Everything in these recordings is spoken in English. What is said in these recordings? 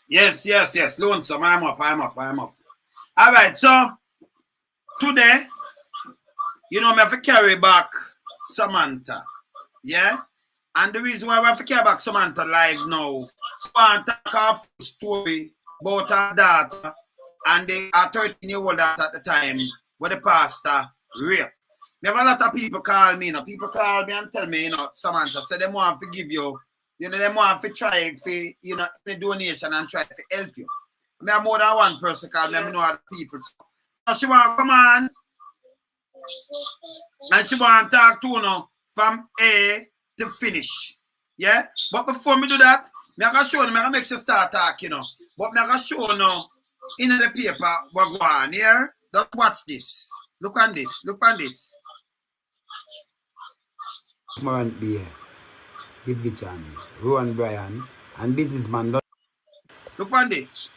Yes. Lonesome. I'm up. All right. So today, you know, me have to carry back Samantha. Yeah? And the reason why we have to carry back Samantha live now, she want to talk her full story about her daughter and the 13-year-old at the time where the pastor raped. Me have a lot of people call me, you know. People call me and tell me, you know, Samantha, say they want to give you, you know, they want to try for, you know, any donation and try to help you. Me have more than one person call me, I know other people. So she want to come on and she want to talk to you know, from A to finish. Yeah? But before me do that, me going to show you, me going to make you start talking, you know. But me going to show you now, in the paper, what go on here. Just watch this. Look on this. Morant Bay Division, Rohan Bryan, and businessman. Look on this.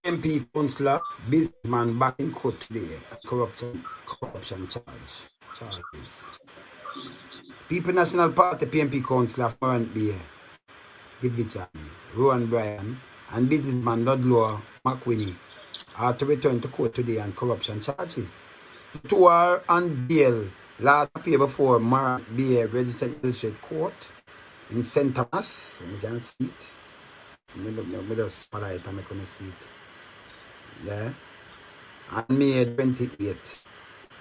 MP councillor, businessman back in court today. Corruption charges. People National Party PMP councillor Morant Bay Division, Rohan Bryan, and businessman Ludlow McWhinney are to return to court today on corruption charges. The two are on bail last year before Morant Bay Registered Magistrate Court in St. Thomas. We can see it. We just follow it and we can see it. Yeah. On May 28th.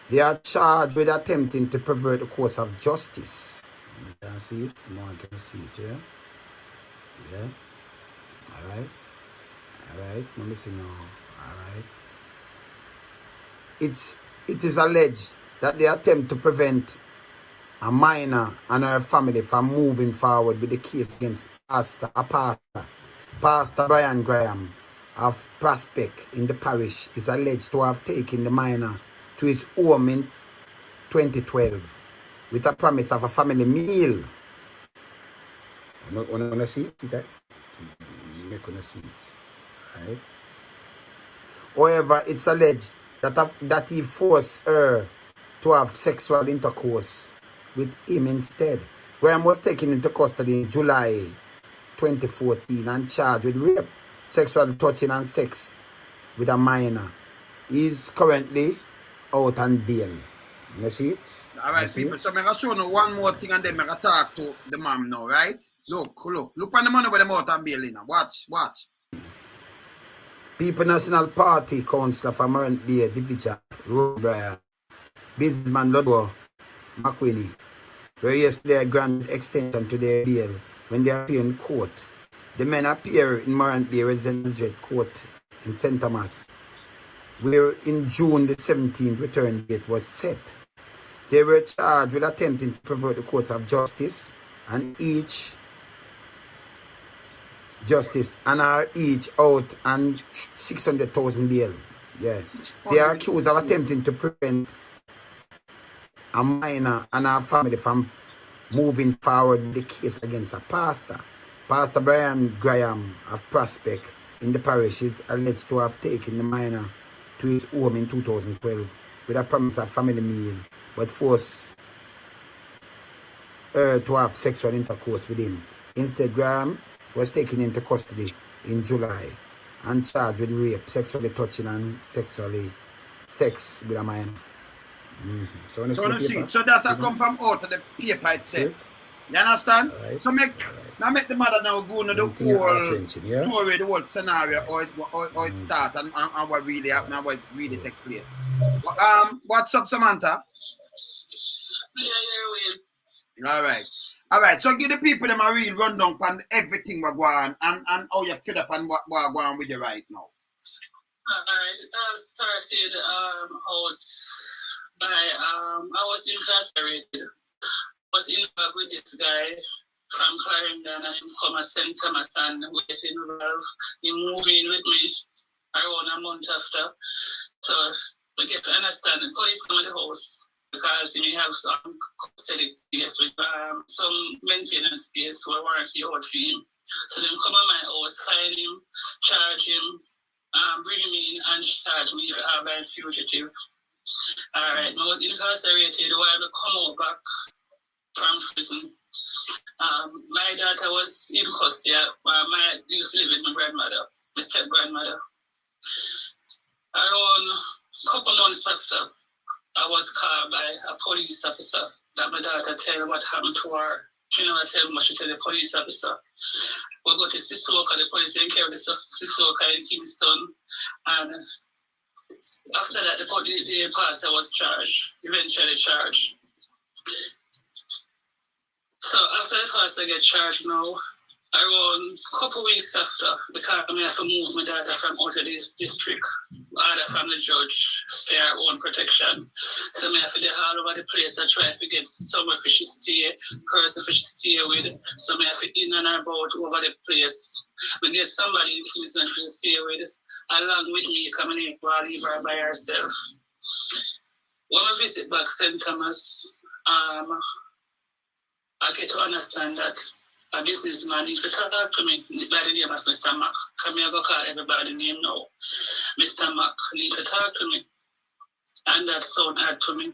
They are charged with attempting to pervert the course of justice. You can see it. You want to see it, yeah? Yeah. Alright. Let me see now. Alright. It is alleged that they attempt to prevent a minor and her family from moving forward with the case against Pastor Byron Graham of Prospect in the parish is alleged to have taken the minor to his home in 2012 with a promise of a family meal. Want to see it? You're going to see it. Right? However, it's alleged that he forced her to have sexual intercourse with him instead. Graham was taken into custody in July 2014 and charged with rape, sexual touching and sex with a minor. He is currently out on bail. You see it? All right, people. So I'm going to show you one more thing and then I'm going to talk to the mom now, right? Look on the money with them out on bail now. Watch. People National Party Councillor for Morant Bay Division, Rohan Bryan, businessman Ludlow McWhinney, were yesterday granted extension to their bail when they appear in court. The men appear in Morant Bay Residential Court in St. Thomas, where in June the 17th return date was set. They were charged with attempting to pervert the course of justice and are each out on 600,000 bail. Yeah. They are accused of attempting to prevent a minor and her family from moving forward with the case against a pastor. Pastor Byron Graham of Prospect in the parish is alleged to have taken the minor to his home in 2012 with a promise of family meal, but forced her to have sexual intercourse with him. Instead, Graham was taken into custody in July and charged with rape, sexually touching and sex with a minor. So that come from out of the paper itself. You understand? Right. So make the mother now go into the whole the whole scenario how it start and what really happened and what really take place. What's up, Samantha? All right. So give the people them a real rundown on everything we're going and how you feel up and what we're going with you right now. Alright, it started out by I was incarcerated. I was in love with this guy from Clarendon and him come to St. Thomas and waiting well. He moved in with me around a month after. So we get to understand the police come to the house because he may have some custody space with some maintenance space who are warranty out for him. So they come to my house, find him, charge him, bring him in and charge me by fugitive. Alright, I was incarcerated while I come out back from prison. My daughter was in custody. I used to live with my grandmother, my step-grandmother. Around a couple months after, I was called by a police officer that my daughter tell what happened to her. She never tell me what she tell the police officer. We go to Sissooka, the police in care of the Sissooka in Kingston. And after that, the pastor was charged, eventually charged. So after the pastor get charged now, around a couple of weeks after, because I have to move my daughter from out of this district, order from the judge for her own protection. So I have to get all over the place. I try to get somewhere for she stay, person for she stay with. So I have to in and about over the place. When there's somebody in Kingston for she stay with, along with me coming in while I leave her by herself. When I visit back St. Thomas, I get to understand that a businessman needs to talk to me by the name of Mr. Mac. Come here, go call everybody name now. Mr. Mac needs to talk to me. And that sound hard to me.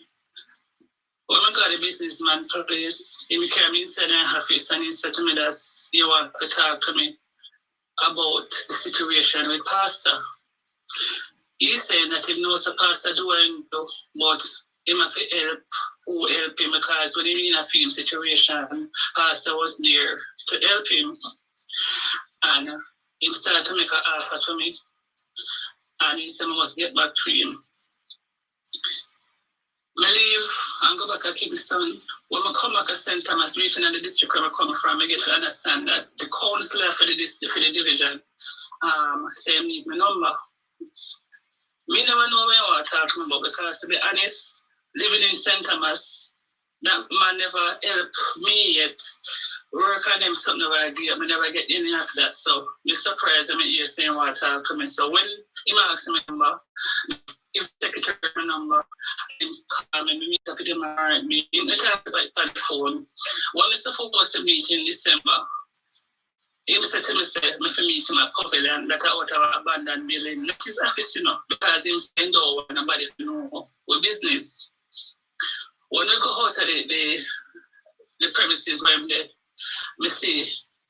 When I got the businessman place, he came inside and office and he said to me that he want to talk to me about the situation with Pastor. He's saying that he knows the Pastor doing, but he must help who help him because when he in a film situation, Pastor was there to help him. And he started to make an offer to me. And he said I must get back to him. I leave and go back to Kingston. When I come back to St. Thomas, reaching at the district where I come from, I get to understand that the councillor for the division say need my number. Me never know where I want to talk to him about because to be honest, living in St. Thomas, that man never helped me yet. Work on them something never idea. I never get any of that. So I'm surprised I'm here saying what to talk to me. So when he asks me number, if secretary my number, he call me, meet up with him and me. He talk about the phone. When we're supposed to meet in December, he said to me, say, I'm to meet him at Pavilion, that out of an abandoned building. Not his office, you know, because he's saying no, nobody know what business. When we go out of the premises where I'm there, I see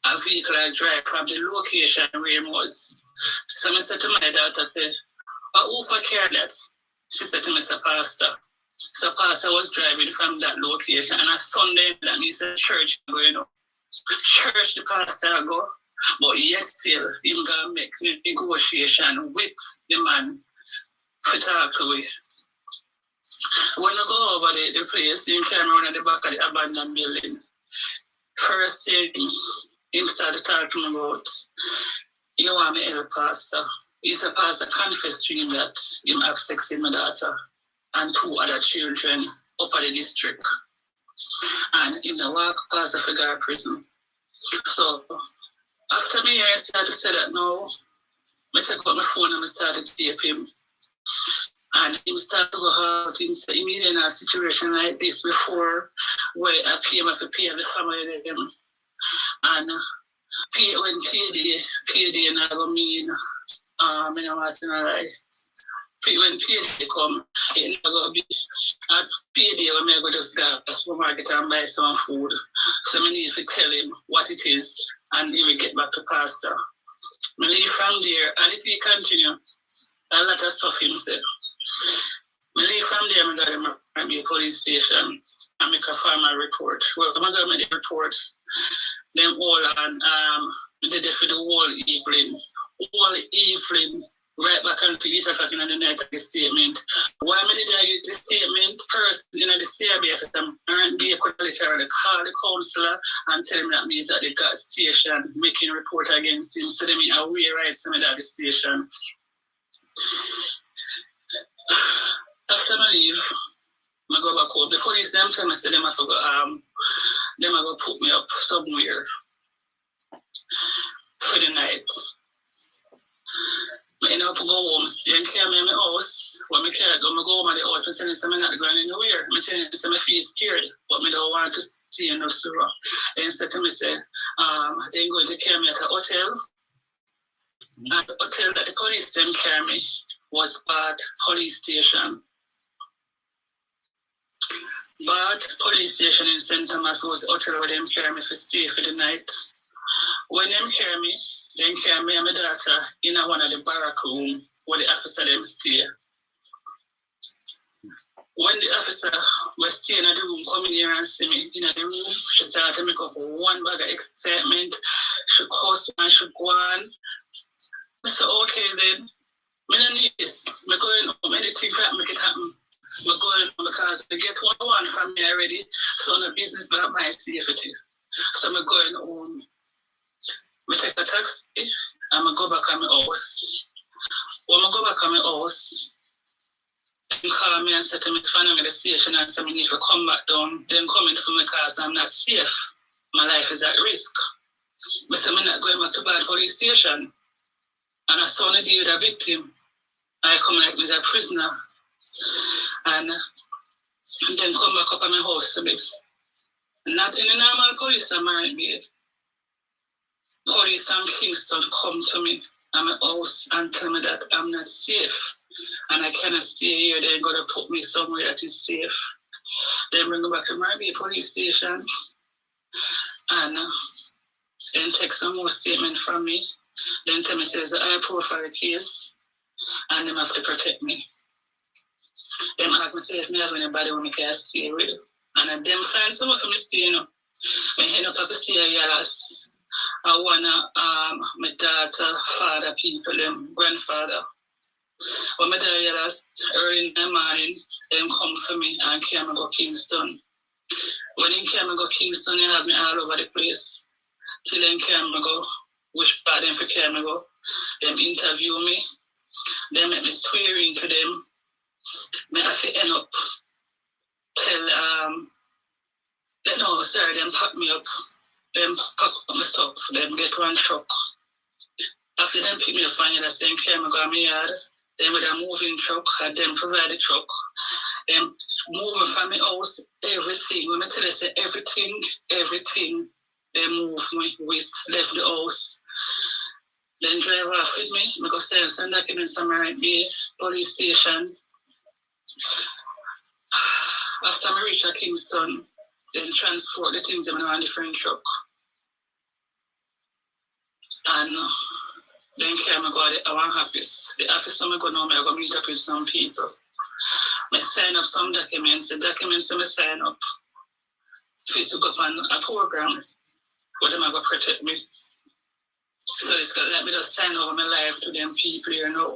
a vehicle I drive from the location where he was. So I said to my daughter, say, who for care that? She said to me, say, Pastor. So Pastor was driving from that location, and on Sunday, that means a church going up. Church the pastor go, but yes, still, he's going to make negotiation with the man to talk to it. When I go over the place, he came around at the back of the abandoned building. First thing, he started talking about, you want me as a pastor. He said, Pastor confessed to him that he have sex with my daughter and 2 other children up at the district. And in the walk past the figure prison. So after me I started to say that now, I take out my phone and I started to tape him. And he started to go hard. He said, he in a situation like this before where I pay him to pay the family them. And when payday and I go mean, I know what's in a lie. When payday come, it never go be at payday when I go just go to the supermarket and buy some food. So I need to tell him what it is and he will get back to Pastor. I leave from there and if he continue, a lot of stuff him say. I leave from there, I got him at the police station and make a formal report. Well, I'm going to make the report. Then all and I did it for the whole evening. Right back until 8 o'clock in the night of the statement. Why did I get the statement? Person in the CRB, I'm be a qualifier, call the councillor and tell him that means that they got station making a report against him. So they mean a way right some at the station. After I leave, I go back home. The police them tell me say them have to go them are gonna put me up somewhere for the night. I end up go home, stay and care me in my house. When I care, go home at the house, I tell them I'm not going anywhere. I tell them I feel scared, but I don't want to see no sorrow. Then said to me, say, they're going to carry me at a hotel. And the hotel that the police them carry me was Bath Police Station. But police station in St. Thomas was the hotel where them carry me to stay for the night. When them carry me and my daughter in one of the barrack room where the officer them stay. When the officer was staying in the room, coming here and see me in the room, she started to make up one bag of excitement. She cuss and she go on. I said, okay then, I don't need this. I'm going home, anything that make it happen. I'm going home because I get what I want from me already, so no business about my safety. So I'm going home. I take a taxi and I go back at my house. When I go back at my house, they call me and say to me to find out at the station and say I need to come back down. Then coming for me because I'm not safe. My life is at risk. I say I'm not going back to bad police station. And I saw a deal with a victim. I come like me as a prisoner. And then come back up at my house a bit. Not in the normal police in Morant Bay. Police from Kingston come to me at my house and tell me that I'm not safe. And I cannot stay here. They're going to put me somewhere that is safe. Then bring me back to Morant Bay police station. And then take some more statement from me. Then tell me says that I profile case and them have to protect me. Them ask me say if me have anybody when I can stay with. And them find someone for me stay, you know. When I end up have to stay at Yalas, I wanna my daughter, father, people, them grandfather. When my daughter Yalas early in the morning, them come for me and came and go Kingston. When they came and go Kingston, they have me all over the place. Till then came and go. Which part them for care me go. Them interview me. They make me swearing to them. Me have to end up tell them pack me up. Them pack up my stuff. Them get one truck. After them pick me up and that's them care me go in my yard. Then with a moving truck, and them provide the truck. Them moving from my house, everything. When I tell you say everything, they move me with left the house. Then drive off with me, I go send some documents to Morant Bay police station. After I reach Kingston, then transport the things in a different truck. And then I go to our office. The office I go now, I go meet up with some people. I sign up some documents. The documents I sign up to go on a program where them go protect me. So it's got to let me just sign over my life to them people here now.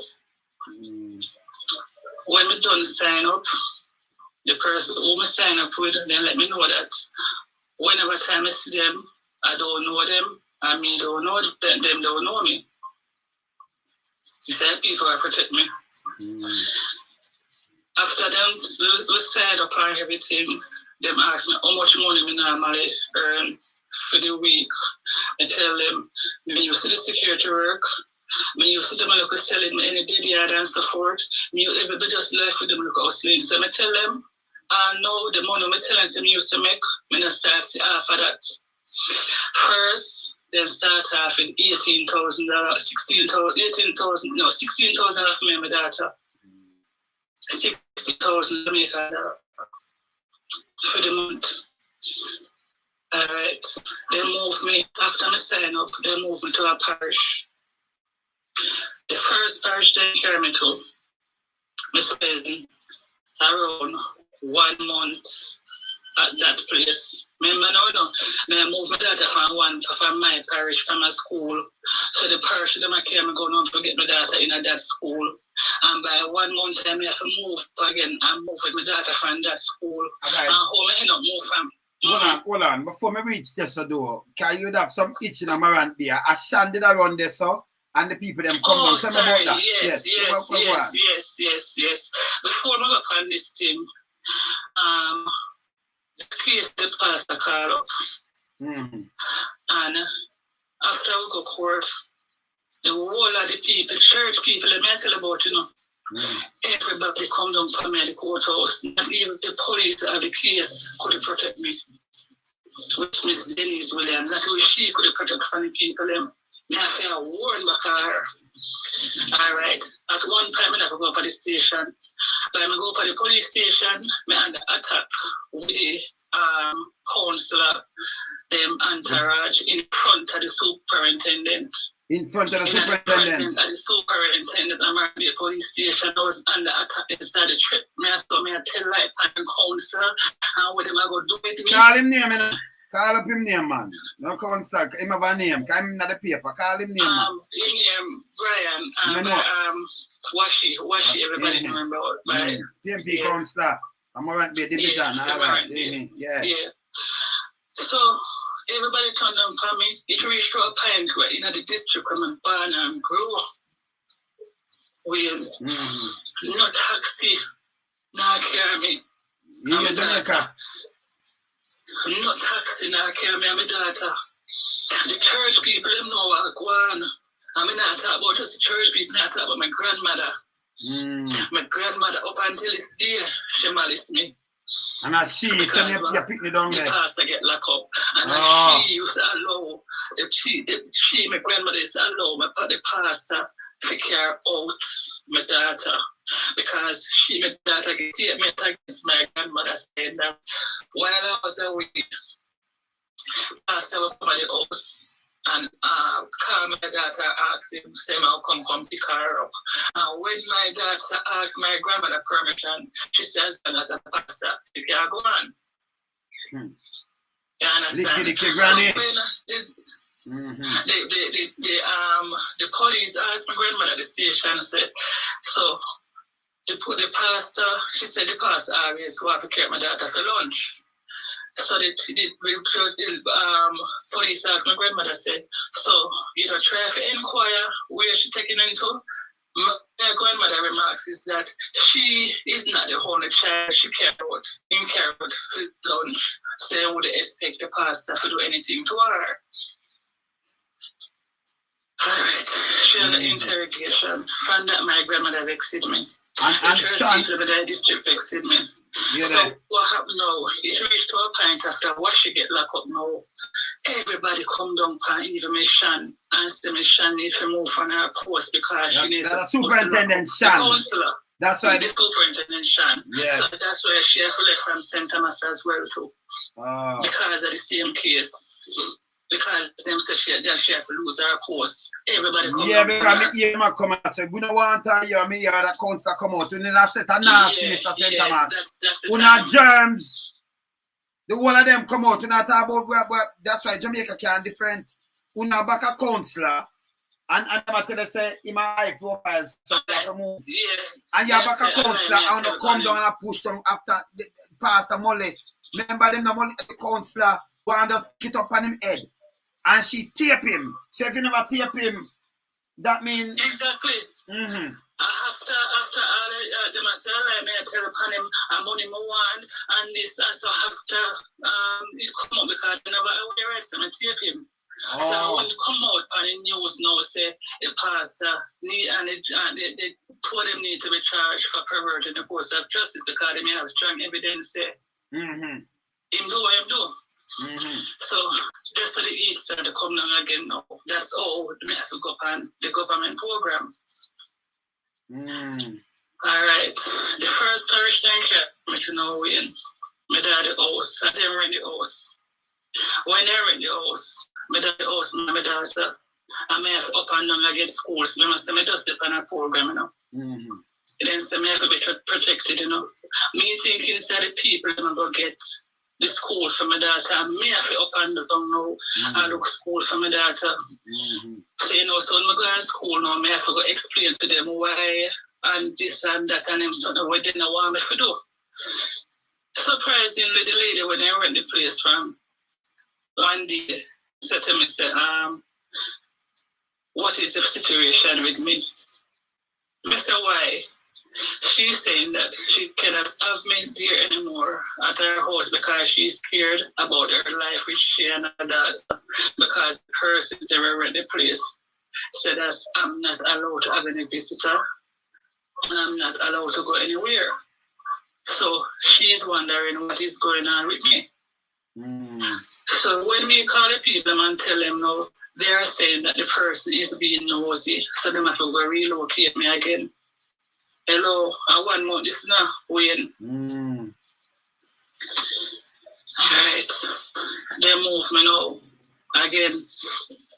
When I done sign up, the person who I sign up with, then let me know that whenever time I see them, I don't know them, and me don't know them, them don't know me. It's like people that protect me. After them, we signed up on everything, them ask me how much money I normally earn for the week. I tell them, I used to the security work, I used to them look selling me any dead yard and so forth. Everybody just left with them look hustling. So I tell them, no, the money I tell them I used to make, I not start half of that. First, then start off with $18,000, $16,000 for me and my daughter. $60,000 Jamaica for the month. Alright, they moved me, after I sign up, they moved me to a parish. The first parish they carry me to, I spent around 1 month at that place. Remember now, I moved my daughter from my parish, from a school. So the parish them carry me going on to get my daughter in that school. And by 1 month, I have to move again and move with my daughter from that school. Right. And home I end up move from. Hold on. Before me reach this door, can you have some itch in a Morant Bay? I shanded around this, so and the people them come down. Tell me about that. Yes. Before I go on this thing, the case the pastor called up. And after we go court, the whole of the people, church people, they may tell about, you know. Everybody come down for me at the courthouse. Not even the police of the case could protect me. Which Miss Denise Williams, that way she could protect from the people. Me have to warn back her. All right. At one time, I have to go up at the station. When I go up at the police station, I under attack with the councillor, them entourage in front of the superintendent. In front of the superintendent? At the superintendent, I'm at the police station. I was under attack. They started trip me. I tell like the councillor, and what am I going to do with me? Call him name, man. Call up him name, man. No councillor. Him have a name. Call him in the paper. Call him name, man. His name Brian. Washi. Everybody remember Brian. PMP councillor. I'm Morant Bay Division. All right. Yeah. So everybody turned on for me. It reached to a point where in the district where I'm born and grew. We no taxi, no carry me. You in Jamaica? No taxi, no carry me. I'm a daughter. The church people, them know what I go on. I'm not talking about just the church people, I'm talking about my grandmother. My grandmother, up until this day, she malice me. And as she send you pick me down there. The pastor get locked up. And she used to allow, my grandmother used to allow the pastor to carry out my daughter. Because my daughter gets statement against my grandmother saying that while I was away, pastor would come to the house and call my daughter, ask him, say, I'll come pick her up. And when my daughter asked my grandmother permission, she says, as a pastor, she can't go on. You understand? Licky granny. So when the police asked my grandmother at the station, said, so the pastor, she said the pastor always want to carry my daughter for lunch. So the police asked my grandmother, said, so you don't try to inquire where she taking her into? My grandmother remarks is that she is not the only child she carried for lunch, so I would expect the pastor to do anything to her. Alright, she had an interrogation. From that, my grandmother vexed me. And Sean, the district vexed me. Yeah, so what happened now? It reached to a point after what she get locked up now. Everybody come down and even me Shan and say me Shan need to move on her post because she needs to superintendent Shan. The councillor. That's why the superintendent Shan. Yeah. So that's why she has to left from St. Thomas as well too. Because of the same case. Because them say she have to lose her post. Everybody come yeah, because me hear my come and say, we don't want to hear me hear the councillor come out. We need to set a nasty Mr. St. Thomas. We not germs. The whole of them come out. We not talk about that's why Jamaica can different. We not back a councillor. And I'm tell you say in my high profile, so that's a move. Yeah. And you're back a councillor and you come down and push them after the pastor molest. Remember them the councillor and just get up on him head. And she tape him. So if you never tape him, that means exactly. After all them say, I tell upon him money more want and this and so after it come up because I never aware so I tape him. So when it come out on the news now say the pastor need and the two of them need to be charged for perverting the course of justice because they may have strong evidence say him do what him do. So just for the Easter to come down again now. That's all we have to go on the government program. Alright. The first parish thank you know when my daddy house, I didn't rent the house. When I rent the house, my daddy house, my daughter, I may have up and down against schools. I must say I just depend on a program, you know. Then say I have to be protected, you know. Me thinking that the people are going to get the school for my daughter. Me have to up and down now and look school for my daughter. So, you know, so when I go to school now, I have to go explain to them why and this and that and them something what they don't want me to do. Surprisingly, the lady when I rent the place from one day said to me, say, what is the situation with me? I said, why? She's saying that she cannot have me there anymore at her house because she's scared about her life with she and her dad because the person they were in the place said that I'm not allowed to have any visitor and I'm not allowed to go anywhere. So she's wondering what is going on with me. So when we call the people and tell them, no, they are saying that the person is being nosy, so they have to go relocate me again. Hello, I want more this now, Wayne. Alright, they move me now again.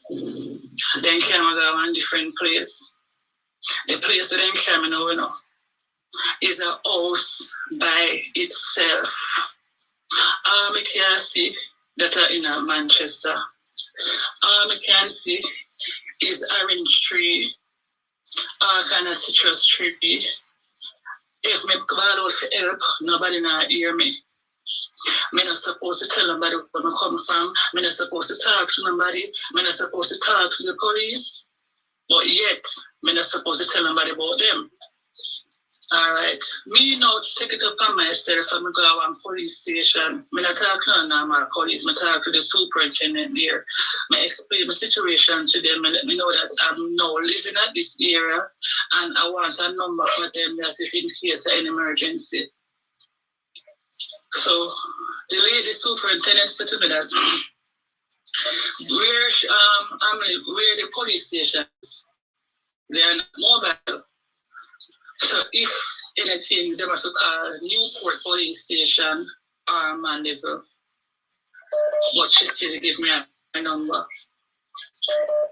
Then came to one different place. The place that they came now, is a house by itself. I can see that are in Manchester. All I can see is orange tree, all kind of citrus tree. If me go out for help, nobody not hear me. I'm not supposed to tell nobody where I come from. I'm not supposed to talk to nobody. I'm not supposed to talk to the police. But yet, I'm not supposed to tell nobody about them. Alright, me now take it upon myself and go to one police station. I not talk to no normal police, I talk to the superintendent there. I explain my situation to them and let me know that I'm now living at this area and I want a number for them as if in case of an emergency. So the lady superintendent said to me that where the police stations, they are not mobile. So if anything, they must call Newport Police Station or Mandeville. But she still give me a number.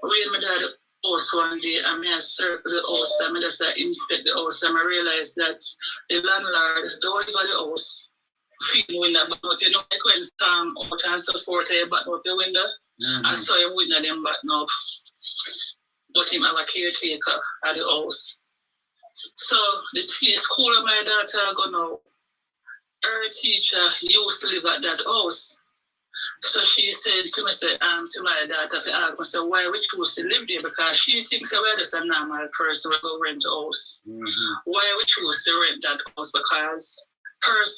When my dad house one day, I may circle the house, I may just inspect the house, and I realized that the landlord don't live at the house. Feeding window, but you know, like when storm out and so forth, I back up the window. I saw him window them back up. But him have a caretaker at the house. So the school of my daughter go now, her teacher used to live at that house. So she said to me, to my daughter, to ask me, why we choose to live there? Because she thinks we're just a normal person who go rent a house. Why we choose to rent that house? Because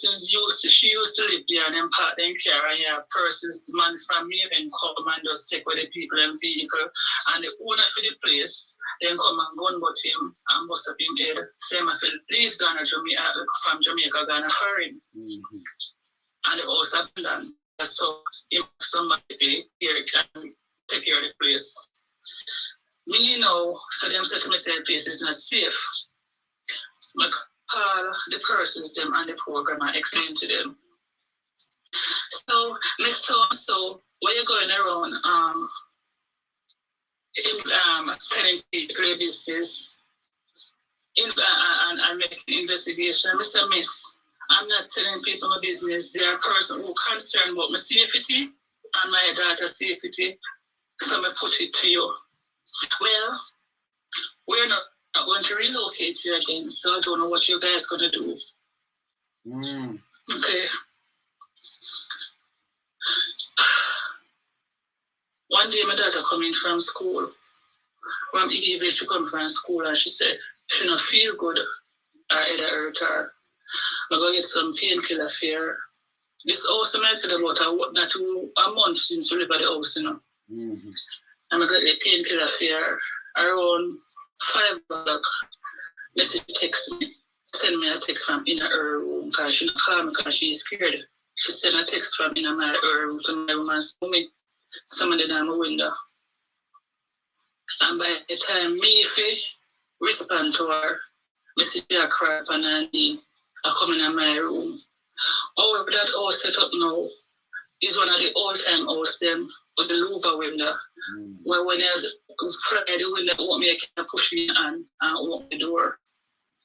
she used to live there and then park them care, and you have persons, man from me, then come and just take away the people and vehicle, and the owner for the place, then come and gun but him and bust up him head. Say, I feel, please go to Jamaica, from Jamaica, go to foreign. And the house abandoned. So, if somebody here can take care of the place. Me, so them said to me, say, the place is not safe. I call the persons, them, and the program, and explain to them. So, so where you going around, telling people their business, and making investigation. Mr. Miss, I'm not telling people my business. There are persons who are concerned about my safety and my daughter's safety. So I put it to you. Well, we're not going to relocate you again, so I don't know what you guys going to do. Okay. One day my daughter coming from school, from evening she come from school, and she said she not feel good or either hurt her. I'm going to get some painkiller for her. This house I tell about a month since we live at the house, I'm going to get painkiller for her. Around 5 o'clock, Message text me, send me a text from in her room because she not call me because she's scared. She sent a text from in my room to my room and told me somebody down my window. And by the time me respond to her, Message her cry and I come in my room. However, that house set up now is one of the all-time house them with the louver window. Where when I Friday the window open me, I can push me and open the door.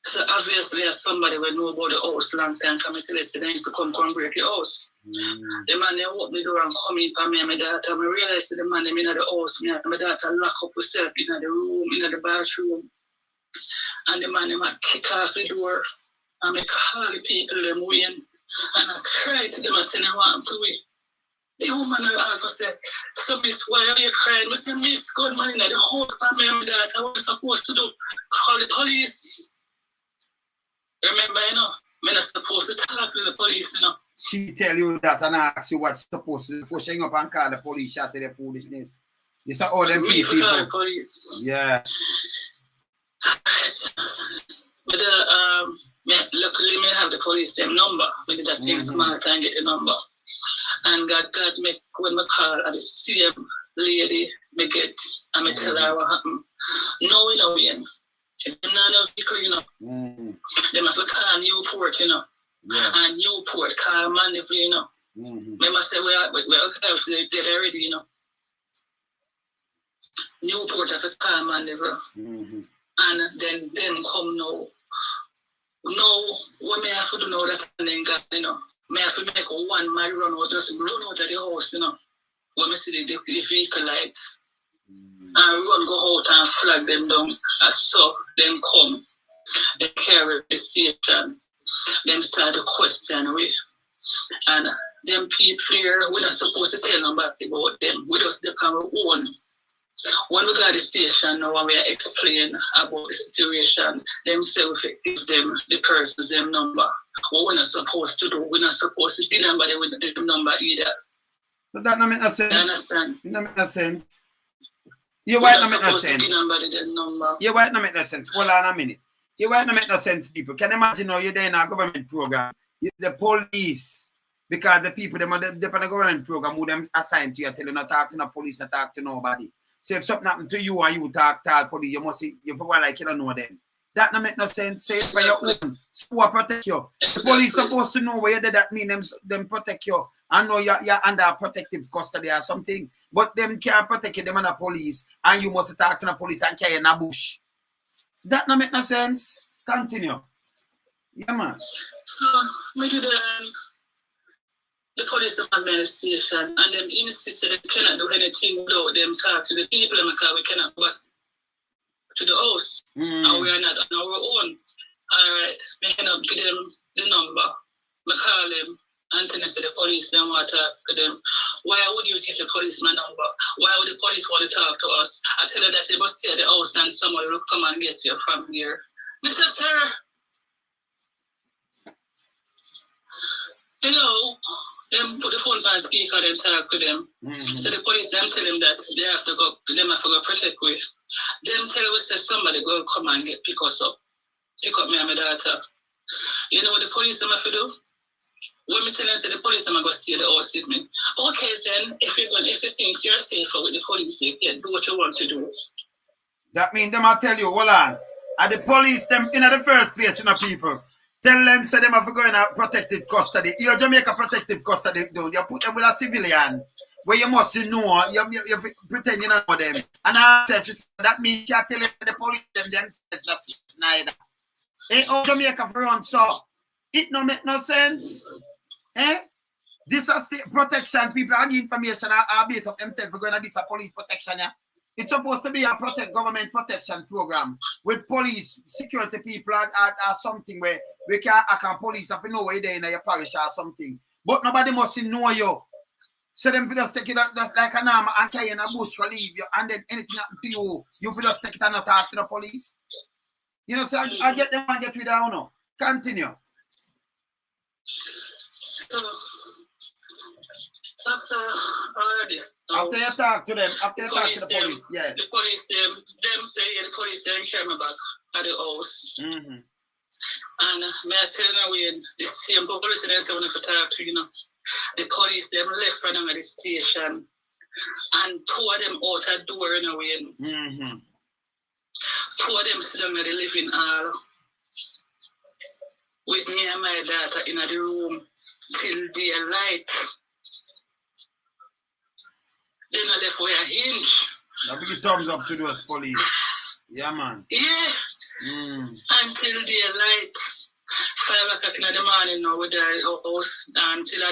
So obviously as somebody will know about the house long time coming to listen, they used to come break the house. The man they open the door and come in for me and my daughter. I realized the man them in the house, me and my daughter lock up herself in the room, in the bathroom. And the man them kick off the door. And I call the people them win. And I cry to them and tell them what I'm doing. The woman also said, so Miss, why are you crying? I said, Miss, good man in the house for me and that I was supposed to do. Call the police. Remember, I'm not supposed to talk to the police, She tell you that and ask you what's supposed to do before she hang up and call the police, shout to the foolishness. This are all them people. Call the police. Yeah. But luckily, I have the police them number. Maybe that thing smart and get the number. And God make when I call, I see them lady me get and me tell her what happened. No, you know, them not enough people, you know. Them have to call Newport, you know. And Newport call Mandeville, you know. Remember say we are dead already, you know. Newport have to call Mandeville. And then come now. No, what me have to do now that and then got, you know. Me have to make one mad run out, just run out of the house, you know. When me see the vehicle lights. And run go out and flag them down. And so them come. They carry the station. Them start to question we. And them people here, we're not supposed to tell them about them. We just they can own. When we got the station now and we explain about the situation, themselves give them the person's them number. What we're not supposed to do, we're not supposed to deal anybody with the number either. But that don't make no sense. You understand? It don't make no sense. You why not make no sense? You why not make no sense? Hold on a minute. You why not make no sense, people? Can you imagine now you're there in a government program? The police, because the people them on the government program who them assigned to you, tell you not talk to no police, not talk to nobody. So if something happen to you and you talk to police, you must see you for like you don't know them. That don't make no sense. Say it by your own. So protect you. The police supposed to know where you did that mean them protect you. I know you're under protective custody or something. But them can't protect you, them and the police, and you must talk to the police and carry in a bush. That don't make no sense. Continue. Yeah, man. So, we do the police administration, and them insisted they cannot do anything without them talk to the people in the car. We cannot go back to the house, and we are not on our own. All right, we cannot give them the number. We call them, and then I say the police don't want to talk to them. Why would you give the police my number? Why would the police want to talk to us? I tell her that they must stay at the house and somebody will come and get you from here. Mr. Sir, you know, them put the phone on speaker and talk to them. So the police them tell them that they have to go protect we. Them tell us that somebody go come and pick us up. Pick up me and my daughter. You know what the police them have to do? When me tell them say the police them are going to stay at the house with me. Okay then, if you think you're safer with the police, you can do what you want to do. That means them I tell you, hold on. And the police them in the first place, you know, people. Tell them, say them have to go in a protective custody. You're Jamaica protective custody, you put them with a civilian where you must know, you pretend you know them. And that means you're telling the police themselves not safe neither. Ain't all Jamaica for run, so it no make no sense. This is protection, people are the information are built up themselves for going to this police protection, yeah. It's supposed to be a government protection program with police, security people or something where we can police if you know where you're in your parish or something. But nobody must know you. So them for just take it just like an arm and carry in a bush to leave you, and then anything happen to you, you for just take it and not talk to the police. You know, so I get them and get rid of you. Continue. After you talk to them, after you talk to the police, yes. The police, them say the police, them carry me back at the house. And may I tell you, the same police, they say when I talk to you know, the police, them left from the station and two of them out the door in a way. Two of them sit down in the living hall with me and my daughter in the room till daylight. Then I left with a hinge. Now big thumbs up to those police. Yeah, man. Yeah. Until daylight. 5 o'clock in the morning now with the house until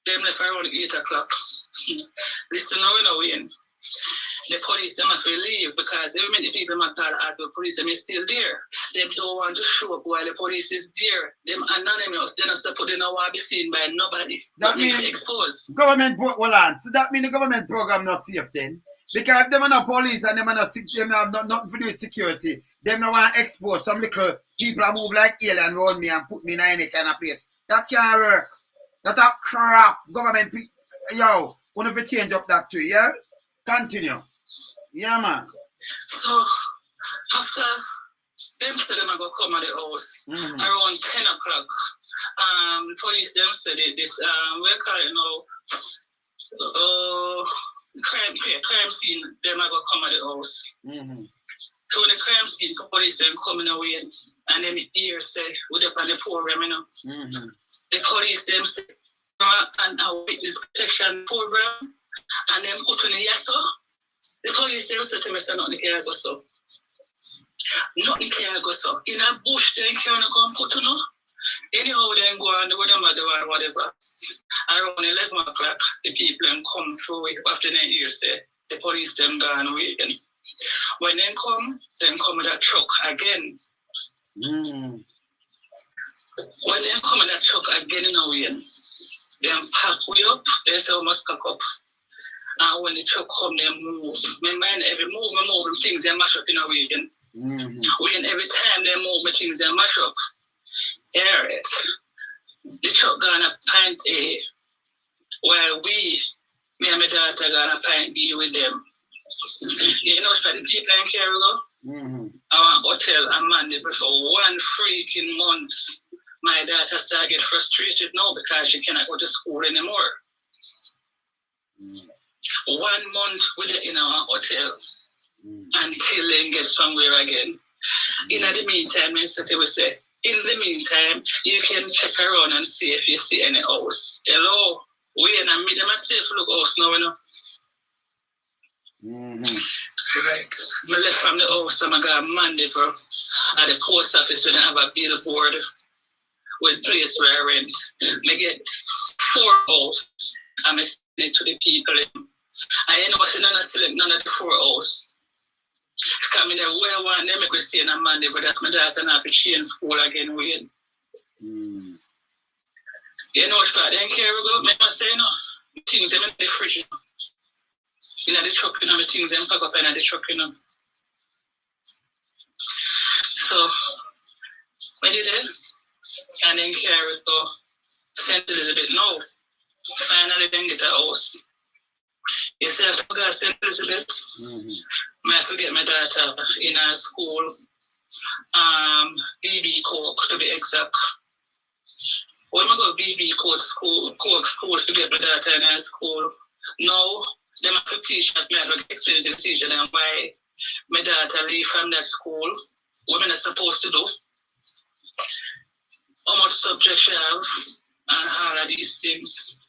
them left around 8 o'clock. Listen now, you know, when the police them have to leave because there are many people that call at the police, them is still there. They don't want to show up while the police is there. Them anonymous, they're not supposed to want to be seen by nobody. That means exposed. Government so that means the government program not safe then. Because them are not police and them are not them have nothing to do with security. Them don't want to expose some little people that move like alien around me and put me in any kind of place. That can't work. That's a crap. Government yo, want to change up that too, yeah? Continue. Yeah, man. So, after them said them are going to come at the house around 10 o'clock, the police them said this, we're calling now, crime scene, them are going to come at the house. So the crime scene, the police them coming away, and then here say, with up on the program, you know. The police them say, and a witness protection program, and them put on the yes, so. The police them say to me, say, nothing can go so. Nothing can go so. In a bush, they can't come put on. Anyhow, then go on with them or whatever. Around 11 o'clock, the people them come through it after the years say, the police them gone away again. When they come with a truck again. When they come with a truck again in a way, them pack we up, they say we must pack up. And when the truck come, they move. My mind, every move, things they mash up in a way again. When every time they move, things they mash up. Eric, the truck gonna pint A, while me and my daughter gonna pint B with them. You know, the people in Carrigo, our hotel and Monday for 1 freaking month. My daughter started to get frustrated now because she cannot go to school anymore. 1 month with it in our hotel until they get somewhere again. In the meantime, Mr. will say, in the meantime, you can check around and see if you see any house. Hello, we in a medium safe look house now, you know. Right. I left from the house and I got Monday for at the post office when I have a billboard with place where I rent. I get 4 houses and I send it to the people. I end up saying none of the 4 houses. It's coming there where one them I stay on Monday, but that's my daughter now to change school again with. You know what part then care about? I say no. Things them in the fridge. In the truck, you know, the things them pack up in the truck, you know. So when did it? And then carry to St. Elizabeth now. Finally then get a house. You see, I forgot St. Elizabeth. I forget my daughter in our school. BB Coke to be exact. When I go BB Coke school to get my daughter in our school. Now, them have to teach us, me have to explain to the teacher them why my daughter leave from that school. What am I supposed to do? How much subject she have and all of these things.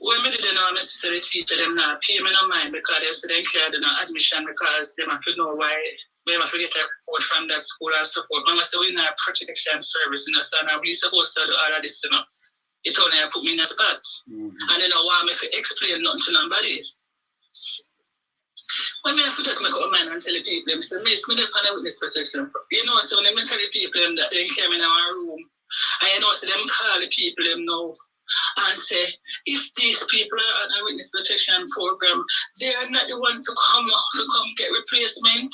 When I didn't know necessarily teacher them not pay me no mind because they said they can't do no admission because they have to know why we have to get a report from that school and support. Mama said we not protection service in the sun and we supposed to do all of this, you know. It only put me in a spot. And they don't want me to explain nothing to nobody. When I have to just make up my mind and tell the people, I say, miss, me depend on witness protection. You know, so when I tell the people that they came in our room, and you know, so them call the people them now and say, if these people are on a witness protection program, they are not the ones to come get replacement.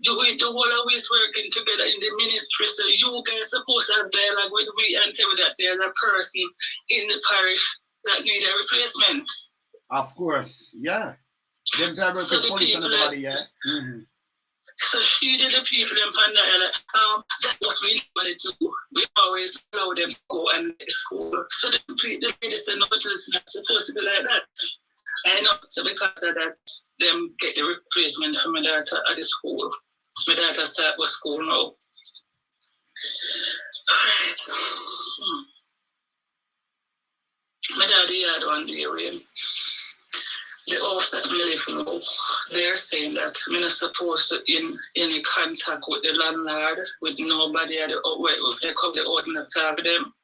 The whole always working together in the ministry, so you guys are supposed to have dialogue with me and tell me that there's a person in the parish that needs a replacement. Of course, yeah. Them so the police and everybody, yeah. So she did the people in Panda, that's what we normally do. We always allow them to go and get school. So the lady said, no, it's not supposed to be like that. I know, so because of that, them get the replacement for my daughter at the school. My daughter start with school now. Right. My daddy had one day when the house that I live now, they're saying that I'm not supposed to in any contact with the landlord, with nobody at the if they come the out and talk with them.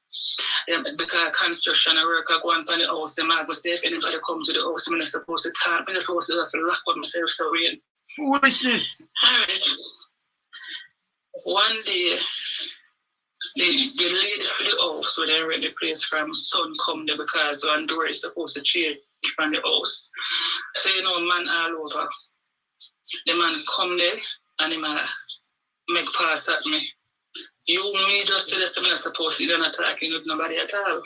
Because construction work I go on from the house, they might say if anybody comes to the house, I'm not supposed to talk, I'm not supposed to just lock up myself so in. Foolishness. Alright. One day the lady for the house where they rent the place from son come there because one door is supposed to change from the house. So you know man all over. The man come there and he might make pass at me. Me just tell us I'm not supposed to, you're not talking with nobody at all.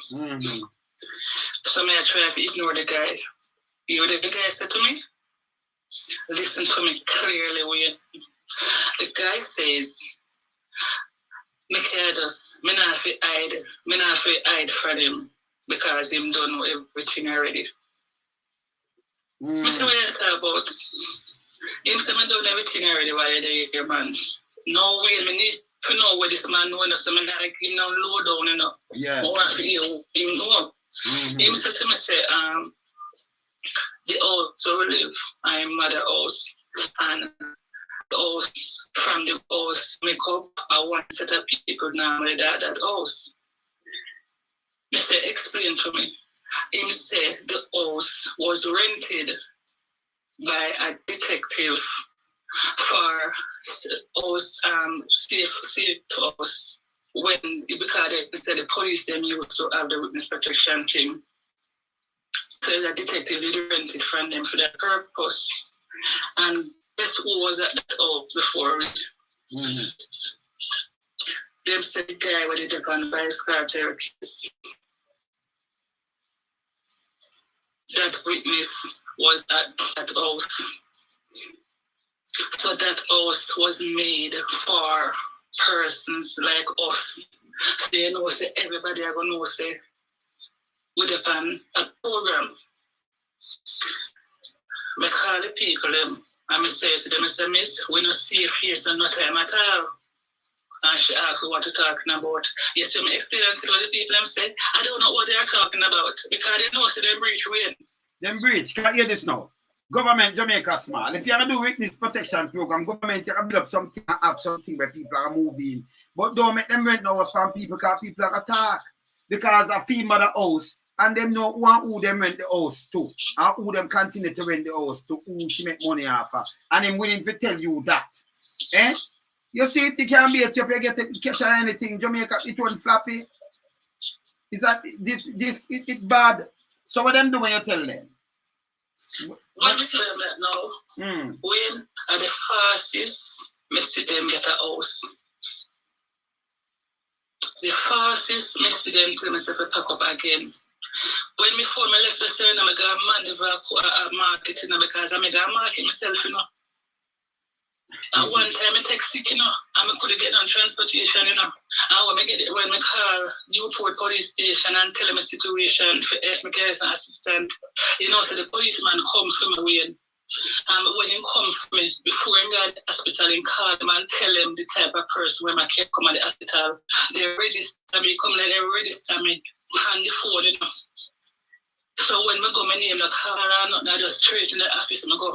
So I try to ignore the guy. You know what the guy said to me? Listen to me clearly. The guy says, me not hide from him because him don't know everything already. Mr. What you talk about? Him say me done everything already while you're there, man. No way, me need to know what this man know, so me gotta give him down low down, you know. Yes. I want to hear him know. Him said to me, say, the house where we live, I'm mother house, and the house, from the house, make up, I want to set up people now with that house. He said, explain to me. Him said the house was rented by a detective for us safe to us because they said the police them used to have the witness protection team. So the detective did rent it from them for that purpose. And guess who was at that house before it? Them said the guy with the depend by his cartel case. That witness was at that house. So that house was made for persons like us. So you know, say everybody are gonna know, say with a program. I call the people them and I say to them, I say, Miss, we not safe here, so no time at all. And she asked me what you're talking about. You see me experience what the people them say. I don't know what they are talking about because they know so they breach win. Them breach, can you hear this now? Government Jamaica small. If you have to do witness protection program, government you can build up something and have something where people are moving. But don't make them rent no house from people because people are attack. Because a female the house and them know who them rent the house to. And who them continue to rent the house to, who she make money off of. And I'm willing to tell you that. Eh? You see it can be a tip, you get it, catch anything. Jamaica, it won't floppy. Is that it bad? So what them do when you tell them? When you tell them that now, when at the fastest, me see them get a house. The fastest, me see them tell myself to pack up again. When me phone me left the cell, I got a man develop marketing because I got market myself, you know. And one time I take sick, you know, and I couldn't get on transportation, you know. And when I get it, when I call Newport police station and tell them a situation for ask me as an assistant, you know, so the policeman come from my way. When he come for me, before I got to the hospital, he call them and tell them the type of person when I can come at the hospital. They register me, come like they register me on the phone, you know. So when I go, my name, the car or nothing, I just straight in the office, I go.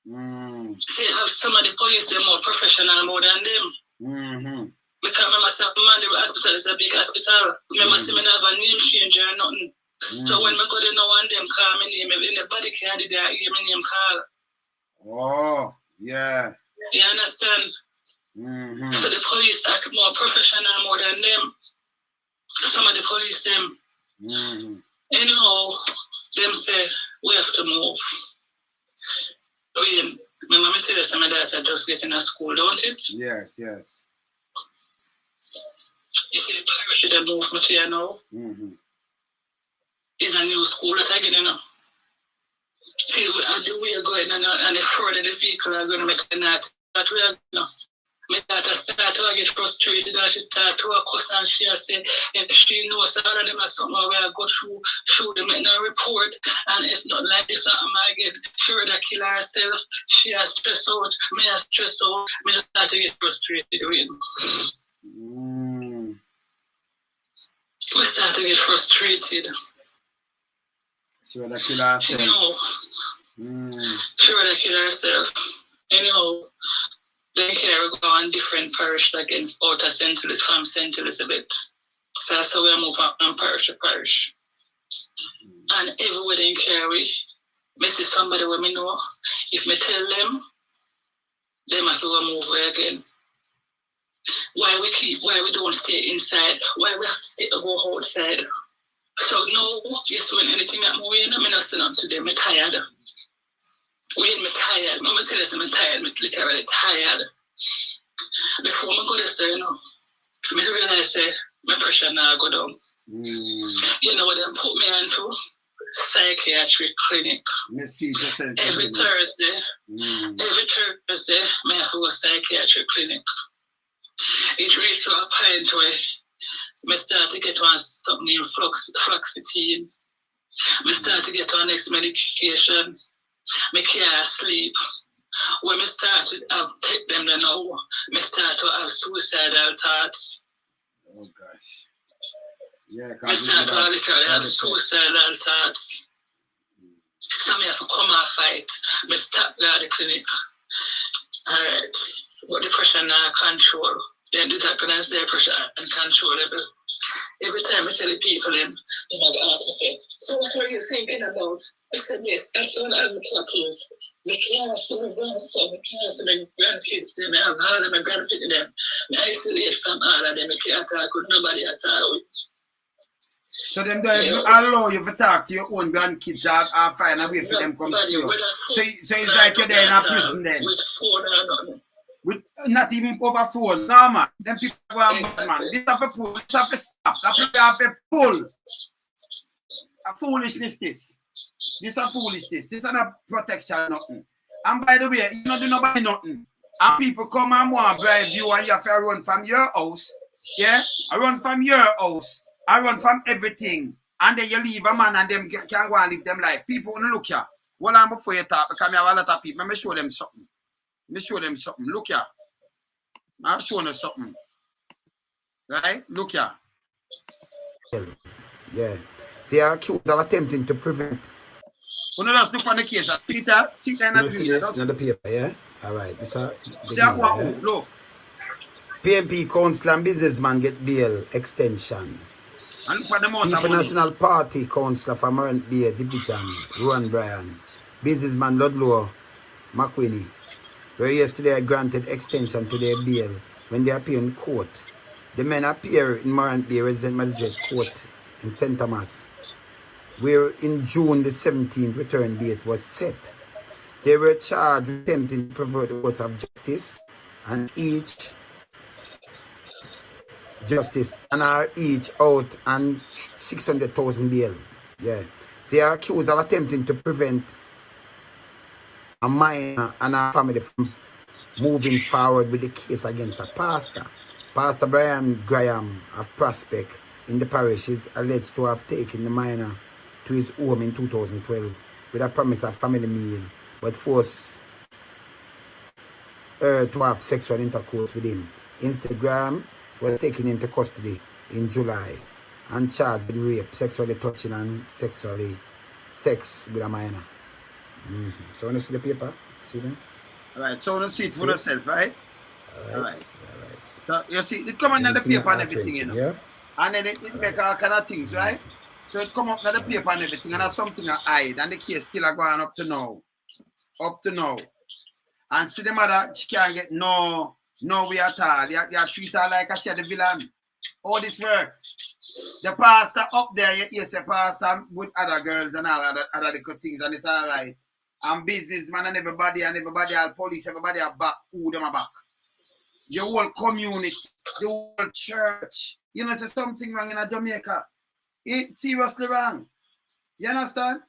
See, some of the police, they're more professional more than them. Because I myself, man, the hospital is a big hospital. I see me have a name change or nothing. So when I go there now and them call my name, in the body can they hear my name call. Oh, yeah. You understand? So the police are more professional more than them. Some of the police, them. Anyhow, them say, we have to move. My mom tell us my daughter just getting a school, don't it? Yes, yes. You see, the parish should have moved me to here now. It's a new school that I get, you know. See, the way you're going and the further the vehicle are going to make a knot. But we are, you know, my daughter start to get frustrated and she start to cuss and she say, if she knows all of them are something where I go through them in a report and if not like this, I get sure that kill herself. She has stress out, me has stress out, me just start to get frustrated with. We start to get frustrated. She would have killed herself. She would have killed herself. Anyhow, then here we go on different parish like in outer St. Louis, from St. Elizabeth. So that's how we move from parish to parish. And everywhere in Kerry, I see somebody where I know. If I tell them, they must go move away again. Why we don't stay inside? Why we have to stay go outside? So no, just when anything that moving, I'm not saying up to them, I'm tired. I'm tired. I'm tell you I'm tired, I'm literally tired. Before I go to say, you know, I realize my pressure now go down. You know what they put me into? Psychiatric clinic. Every Thursday, I have to go to psychiatric clinic. It reached to a point where I start to get on something named fluoxetine. I start to get on next medication. I can't sleep. When I started, I've take them to know, I start to have suicidal thoughts. Oh gosh. Yeah, I start to literally have suicidal thoughts. So I have to come and fight. I stop at the clinic. Alright. But depression not control. Then do that because their pressure uncontrollable. Every time I tell the people them have asked me, so what are you thinking about? I said, yes, I don't have couples. We can't see my grandson, we can't see my grandkids, them. I have all of my grandkids in them. I isolate from all of them. I can't talk with nobody at all. So them don't even allow you to talk to your own grandkids or find a way for them come see you. So it's like you're there in a prison then. With phone or nothing. With not even over phone. No man. Them people go and bad man. This have to pull, this have to stop. That people have to pull. A foolishness this. This a foolishness. This is not protection nothing. And by the way, you don't do nobody nothing. And people come and want to bribe you and you have to run from your house. Yeah? I run from your house. I run from everything. And then you leave a man and them can go and live them life. People want to look here. Well, I'm before you talk because I have a lot of people. Let me show them something. Let me show them something. Look here. I'll show them something. Right? Look here. Yeah. They are accused of attempting to prevent. You know, just look on the case. Peter, sit there and see this in the paper, yeah? All right. This is see what? Yeah? Look. PMP councillor and businessman get bail extension. And look at the amount People National Party Councillor for Morant Bay Division, Rohan Bryan, businessman Ludlow McWhinney, were yesterday granted extension to their bail when they appear in court. The men appear in Morant Bay Resident Magistrate Court in St. Thomas, where in June the 17th return date was set. They were charged with attempting to pervert the courts of justice and are each out and 600,000 bail. Yeah. They are accused of attempting to prevent a minor and a family from moving forward with the case against a pastor. Pastor Byron Graham of Prospect in the parish is alleged to have taken the minor to his home in 2012 with a promise of family meal, but forced her to have sexual intercourse with him. Instead, Graham was taken into custody in July and charged with rape, sexually touching and sex with a minor. So when you see the paper, see them? Alright, so you see it for yourself, right? Alright. So you see, it come on the paper and everything, you know. Yeah. And then it make all kind of things, right? So it come up on the paper and everything, and there's something I hide, and the case still are going up to now. Up to now. And see the mother, she can't get no way at all. You treat her like a shadow villain. All this work. The pastor up there, you say pastor with other girls and all other good things, and it's all right. And businessman and everybody all police, everybody are back. Who them are back? Your whole community, the whole church. You know, there's something wrong in Jamaica. It's seriously wrong. You understand?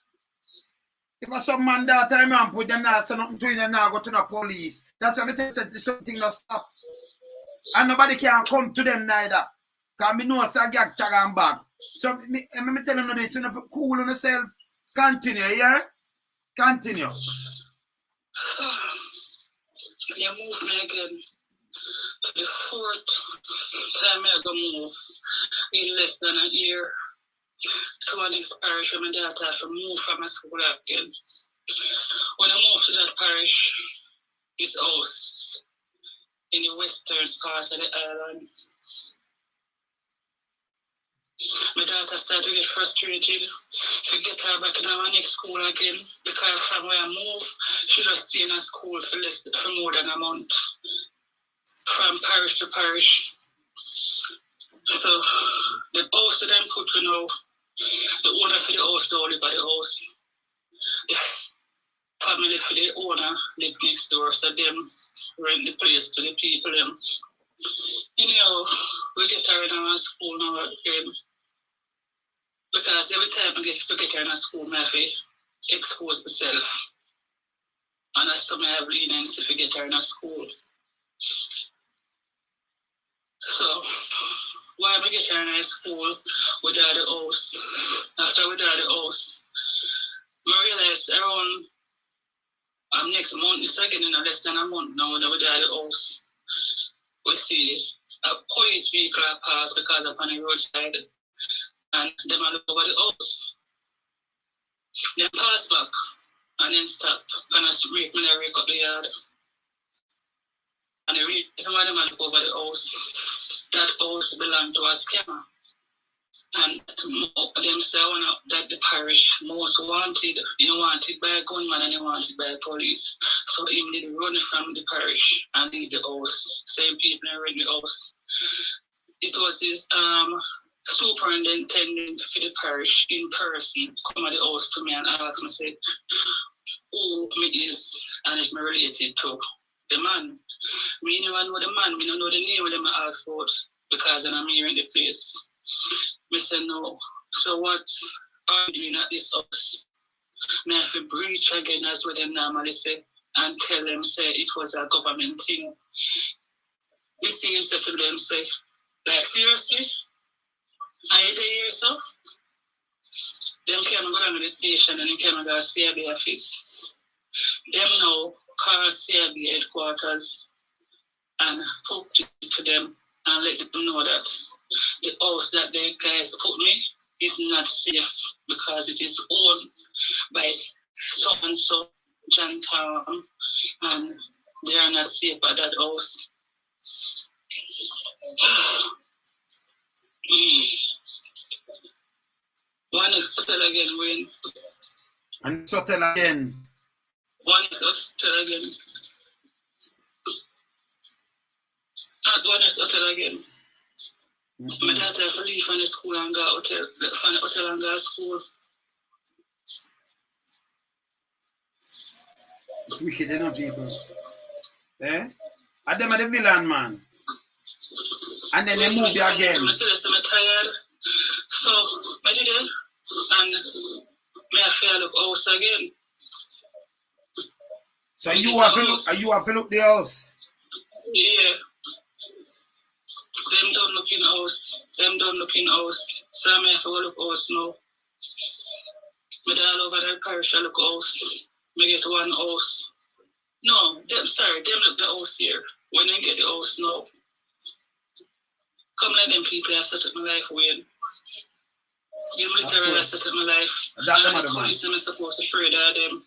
If some man that time and put them now, so nothing to them now, go to the police. That's why I said something not stop. And nobody can come to them neither. Because I know it's a gag tag and bag. So I'm telling you this, you know, cool on yourself. Continue, yeah? Continue. So, you move me again to the fourth time I go move in less than a year to an parish where my daughter have to move from my school again. When I moved to that parish, this house in the western part of the island, my daughter started to get frustrated to get her back in our next school again because from where I moved, she just stayed in a school for more than a month, from parish to parish. So the house that them put to know, the owner for the house don't live at the house. The family for the owner live next door, so them rent the place to the people them. You know, we get her in our school now again. Because every time I get to get her in a school, I have to expose myself. And that's something I have leniency to get her in a school. So, while I get her in a school, we die the house. After we die the house, I realized around Next month, it's again in less than a month now, that we die at the house. We see a police vehicle pass because of on the roadside, and them all over the house. They pass back and then stop, kind of make me rake up the yard. And the reason why them all look over the house, that house belonged to a scammer. And them say that the parish most wanted, wanted by a gunman and wanted by police. So him did run from the parish and leave the house. Same people in the house. It was this superintendent for the parish in person come at the house to me and ask me, say, who me is and if me related to the man. Me never know the man, me don't know the name of them I ask for because I'm here in the place. Me say no. So what are you doing at this house? Me have to breach again as what them normally say and tell them say it was a government thing. We see him say to them say, like seriously? Are you there so? Them came go down to the station and they came and go to CIB office. Them now call CIB headquarters and talk to them and let them know that the house that the guys put me is not safe because it is owned by so-and-so John Town and they are not safe at that house. One is to tell again, Wayne. And so tell again. One is to tell again. And one is to tell again. My daughter has to leave from the school and go from the hotel and go to school. It's wicked enough, people. Eh? And them are the villain, man. And then they move you again. I'm tired. So, I did it. And me I feel look house again. So you have to look the house? Yeah. Them don't look in house. So I have to go look house now. Me all over that parish I look house. Me get one house. No, them look the house here. When I get the house now. Come let them people I set up my life with. You literally set up my life. And the police them is supposed to afraid of them.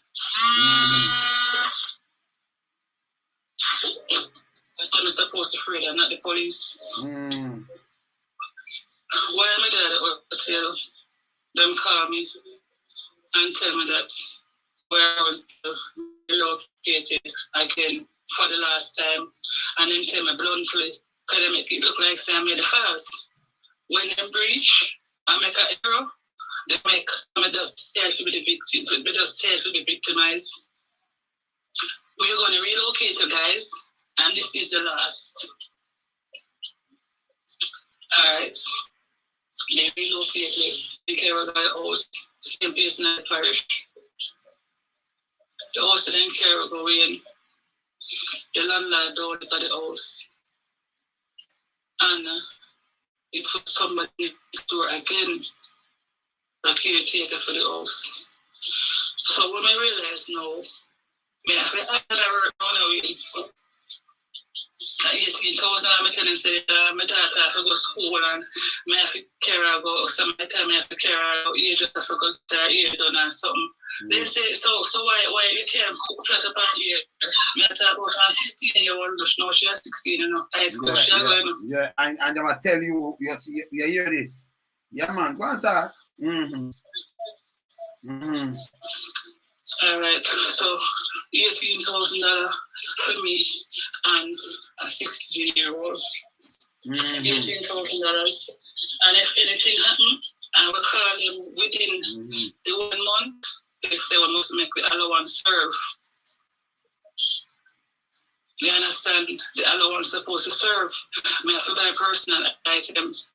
But them is supposed to afraid of, not the police. Why am I there at the hotel? Them call me and tell me that where I was relocated again for the last time. And then tell me bluntly, because they make it look like I made a fast. When they breach, I make an error. They make me just stay to be the victim. Me just stay to be victimized. We're going to relocate you guys, and this is the last. Alright. They relocate me. They care about the house. Same place in the parish. The house didn't care about going. The landlord door for the house. And it was somebody next door again. A caretaker for the house. So when I realized now, I had to work on a week. At 18,000, I'm telling say my daughter have to go to school and I have to care about some time I have to care about age I forgot her ear done and something. They say so why you can't try to pass here? I talk about her 16-year-old, now she has 16, high school. Yeah, and I'm gonna tell you, you hear this. Yeah man, go on talk. Alright, so $18,000 for me and a 16-year-old. $18,000. And if anything happens, I will call them within the 1 month. They say we must make the allowance serve. You understand? The allowance supposed to serve. I have to buy personal items.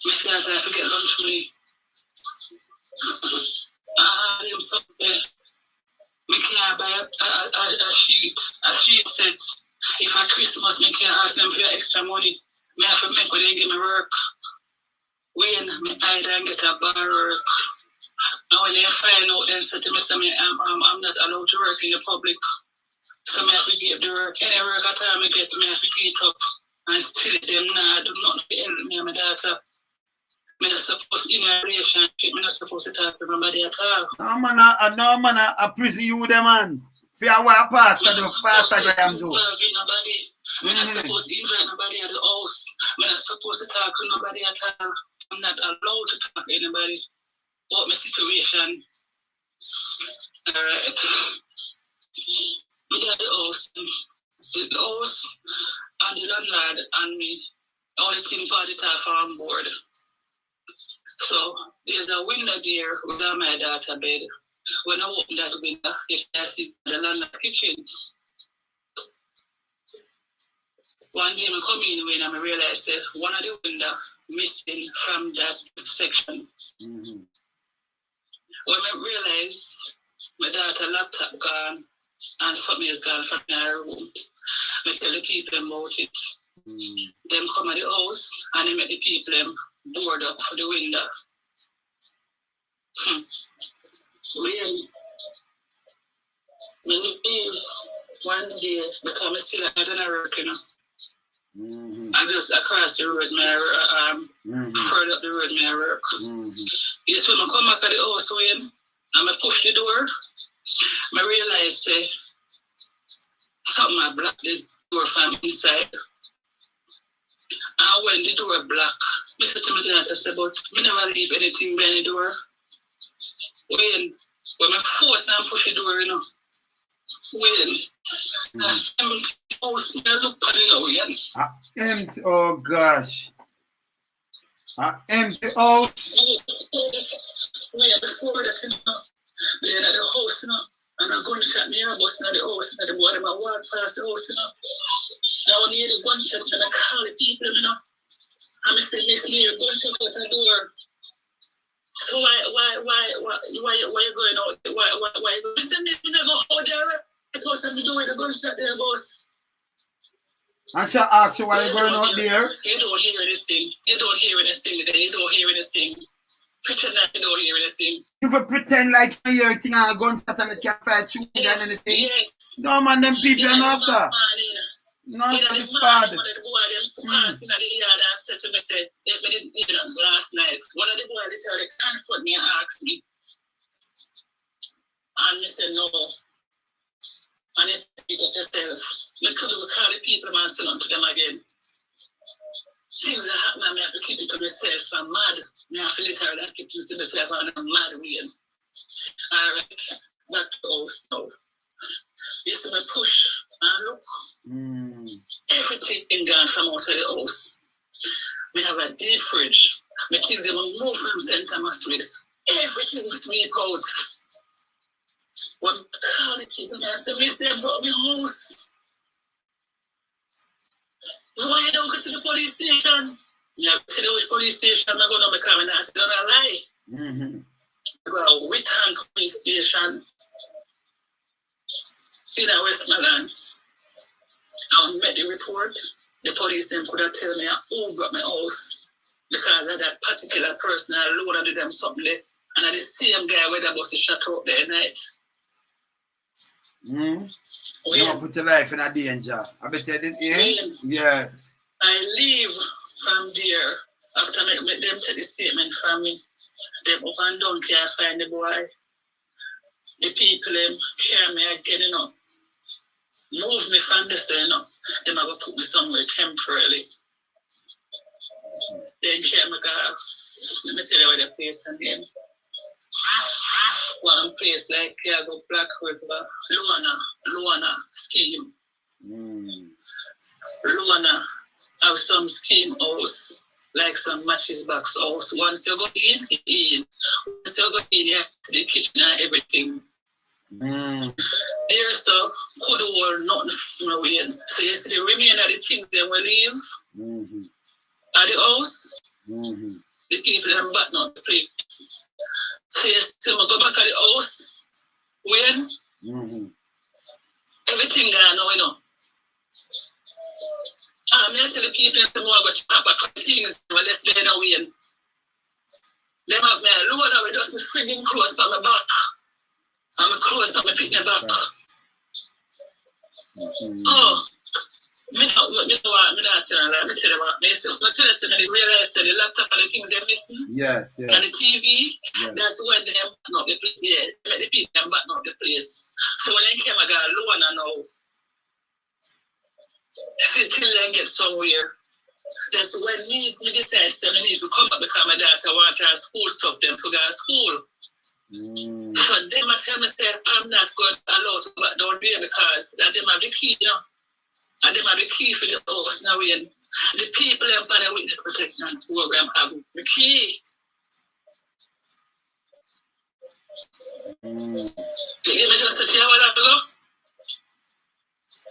I have to get lunch money. I had him something. I can't buy a sheet. A sheet set. If at Christmas, I can't ask them for extra money. I have to make what they give me work. When I then get a bar work. And when they find out, then say to me, I'm not allowed to work in the public. So I have to give the work. Any work at all I get, I have to get up and tell them, nah, do not help me and my daughter. I'm not supposed to in a relationship. I'm not supposed to talk to nobody at all. No man, I prison you with them man. See how I Pastor Graham do. I'm not supposed to invite nobody at the house. I'm not supposed to talk to nobody at all. I'm not allowed to talk to anybody about my situation. Alright. We got the house and the landlord and me. All the team party staff are on board. So there's a window there without my daughter bed. When I open that window, you can see the landlord kitchen. One day I come in and I realize that one of the windows missing from that section. Mm-hmm. When I realize my daughter's laptop gone and something is gone from her room, I tell the people about it. Them come at the house and they make the people board up for the window. When we leave one day, because I'm still at an work, you know. Mm-hmm. I just across the road, further up the road, my work. Mm-hmm. Yes, when I come back at the house, and I push the door, I realize something I blocked the door from inside. And when the door blocked, I said to my daughter, I said, but I never leave anything behind the door. When I force and push the door, you know, house, I look at it now, Empty, oh gosh. Empty house. Before that, you know, they're at the house, you know, and I'm going to shut me out, busting at the house, and the boy, I walk past the house, you know. Now, when you hear the gunshot, and I call the people, you know, and I say, Miss me, a gunshot out the door. So why you going out? Why you going? I said, Miss me, I go out there. I thought I'm doing the gunshot there, boss. And she asked you why you going out there? You don't hear anything. You don't hear anything. You don't hear anything. Pretend like you don't hear anything. You for pretend like you hear anything and a gunshot and you can't fight you and anything? Yes. No man, them people are not, sir. No, sir, this bad. One of the boys, them passing at the yard and said to me, say, yes, we did last night. One of the boys, they confront me and asked me. And I said, no. And they speak up yourself. We could call the people and send them to them again. Things are happening, I have to keep it to myself. I'm mad. I have to literally keep it to myself and I'm mad again. Alright, back to the house now. Yes, I push and look. Everything gone from out of the house. We have a deep fridge. My things are moved from St. Thomas with. Everything sweep out. When I call the people and I say, Miss, they brought me house. Why you don't go to the police station? Yeah, to the police station, I'm going to become an answer. Don't lie. I go to Whitham police station in Westmoreland. I met the report. The police then could have tell me who brought my house because of that particular person I loaded them something less. And I the same guy where the bus is shut up there at night. You don't put your life in a danger. I bet you this here? Yes. I leave from there after I make them take the statement from me. Them up and down can't find the boy. The people them carry me again, you know. Move me from this, you know. Them are going to put me somewhere temporarily. Then carry me car. Let me tell you what the place and name. One place like Chicago, Black River, Luana scheme. Luana have some scheme house, like some matches box house. Once you go in. Once you go in, you have the kitchen and everything. There, so could hold nothing from away. So you see the remainder of the things they will leave at the house. The people are back not the place. So you still go back at the house when everything gone now, you know. I'm going to tell the people that more about chop back things when left there now when. Them have me alone, I will just be frigging close to my back. I'm close to my pick my back. Oh, me not tell you what, me tell you what, me realize that the laptop and the things they're missing. Yes. And the TV, that's when they have back up the place. Yes, the people have back up the place. So when they came, I got alone and now, till they get somewhere. That's when me decide that I need to come back because my daughter wants her school stuff, them to go to school. So them I tell me, I'm not going to allow to go back down there because them have the key, you know. And them have the key for the house now. And the people in the witness protection program have the key. You hear me just sit here while I go?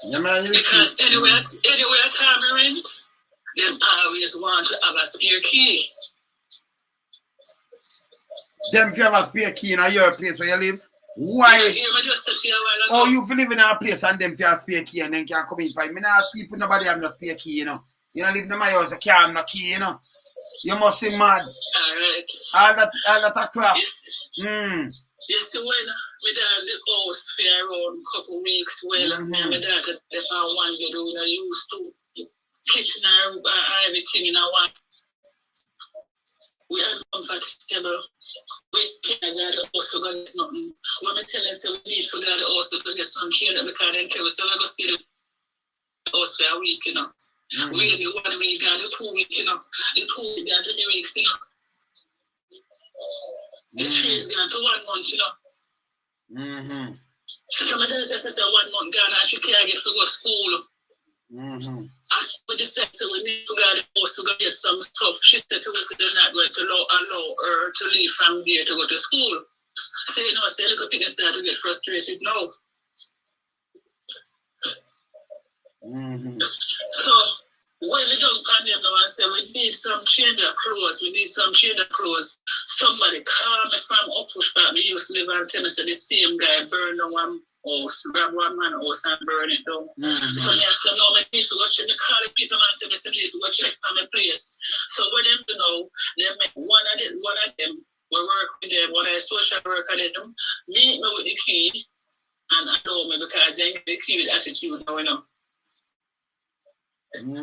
Yeah, man, because anywhere time rings, them always want to have a spare key. Them if you have a spare key in your place where you live, why? Yeah, just sit here while I go. Oh, you live in a place and them if you have a spare key and then can come in. I mean, I ask people, nobody have no spare key, you know. You don't live in my house, you can't have no key, you know. You must be mad. All that crap. Yes. You see, when my dad this house for around a couple weeks, well, my dad they found one bedroom I used to kitchen and everything in a one. We are comfortable. We can't also got nothing. When I tell them we need for God also to get some change because then tell us so we go see the house for a week, you know. We the 1 week and the 2 weeks, you know. The 2 weeks and the 3 weeks, you know. The 3 is gone to 1 month, you know. So my daughter says 1 month gone and she can't get to go to school. As we decided we need to go to the house to go get some stuff, she said to us they're not going to allow her to leave from there to go to school. So you know, so a little thing start to get frustrated now. So when we don't condemn them and say we need some change of clothes, somebody call me from Uppush Park. We used to live and tell me so the same guy burned down one house, grab one man house and burn it down. So I said, no, I need to go check. I call the people and say, I need to go check on my place. So when them to know, they make one of them, we work with them, one of the social worker they do, meet me with the key and allow me because they get the key with attitude now, you know.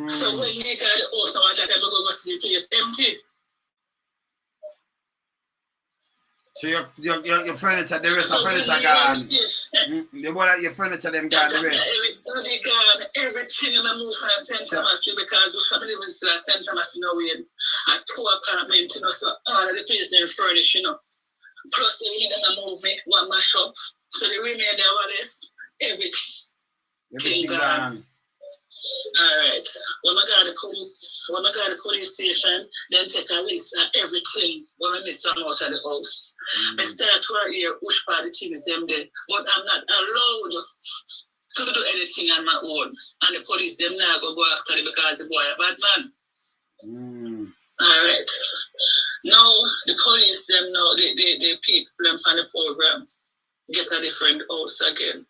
So when you got the house, I got to go see the place empty. So your furniture, the rest of furniture gone. Your furniture them gone, the rest. Everything in the move from St. Thomas because we family was to St. Thomas, you know, we had 2 apartments, you know, so all of the place they furnished, you know. Plus we need them to move me, one my shop. So the remainder of this, everything gone. Alright. When I got the police station, then take a list of everything when I miss some out of the house. I start to hear which part of the things them there. But I'm not allowed to do anything on my own. And the police them now go after it because the boy a bad man. Alright. Now the police them now the people them on the program get a different house again.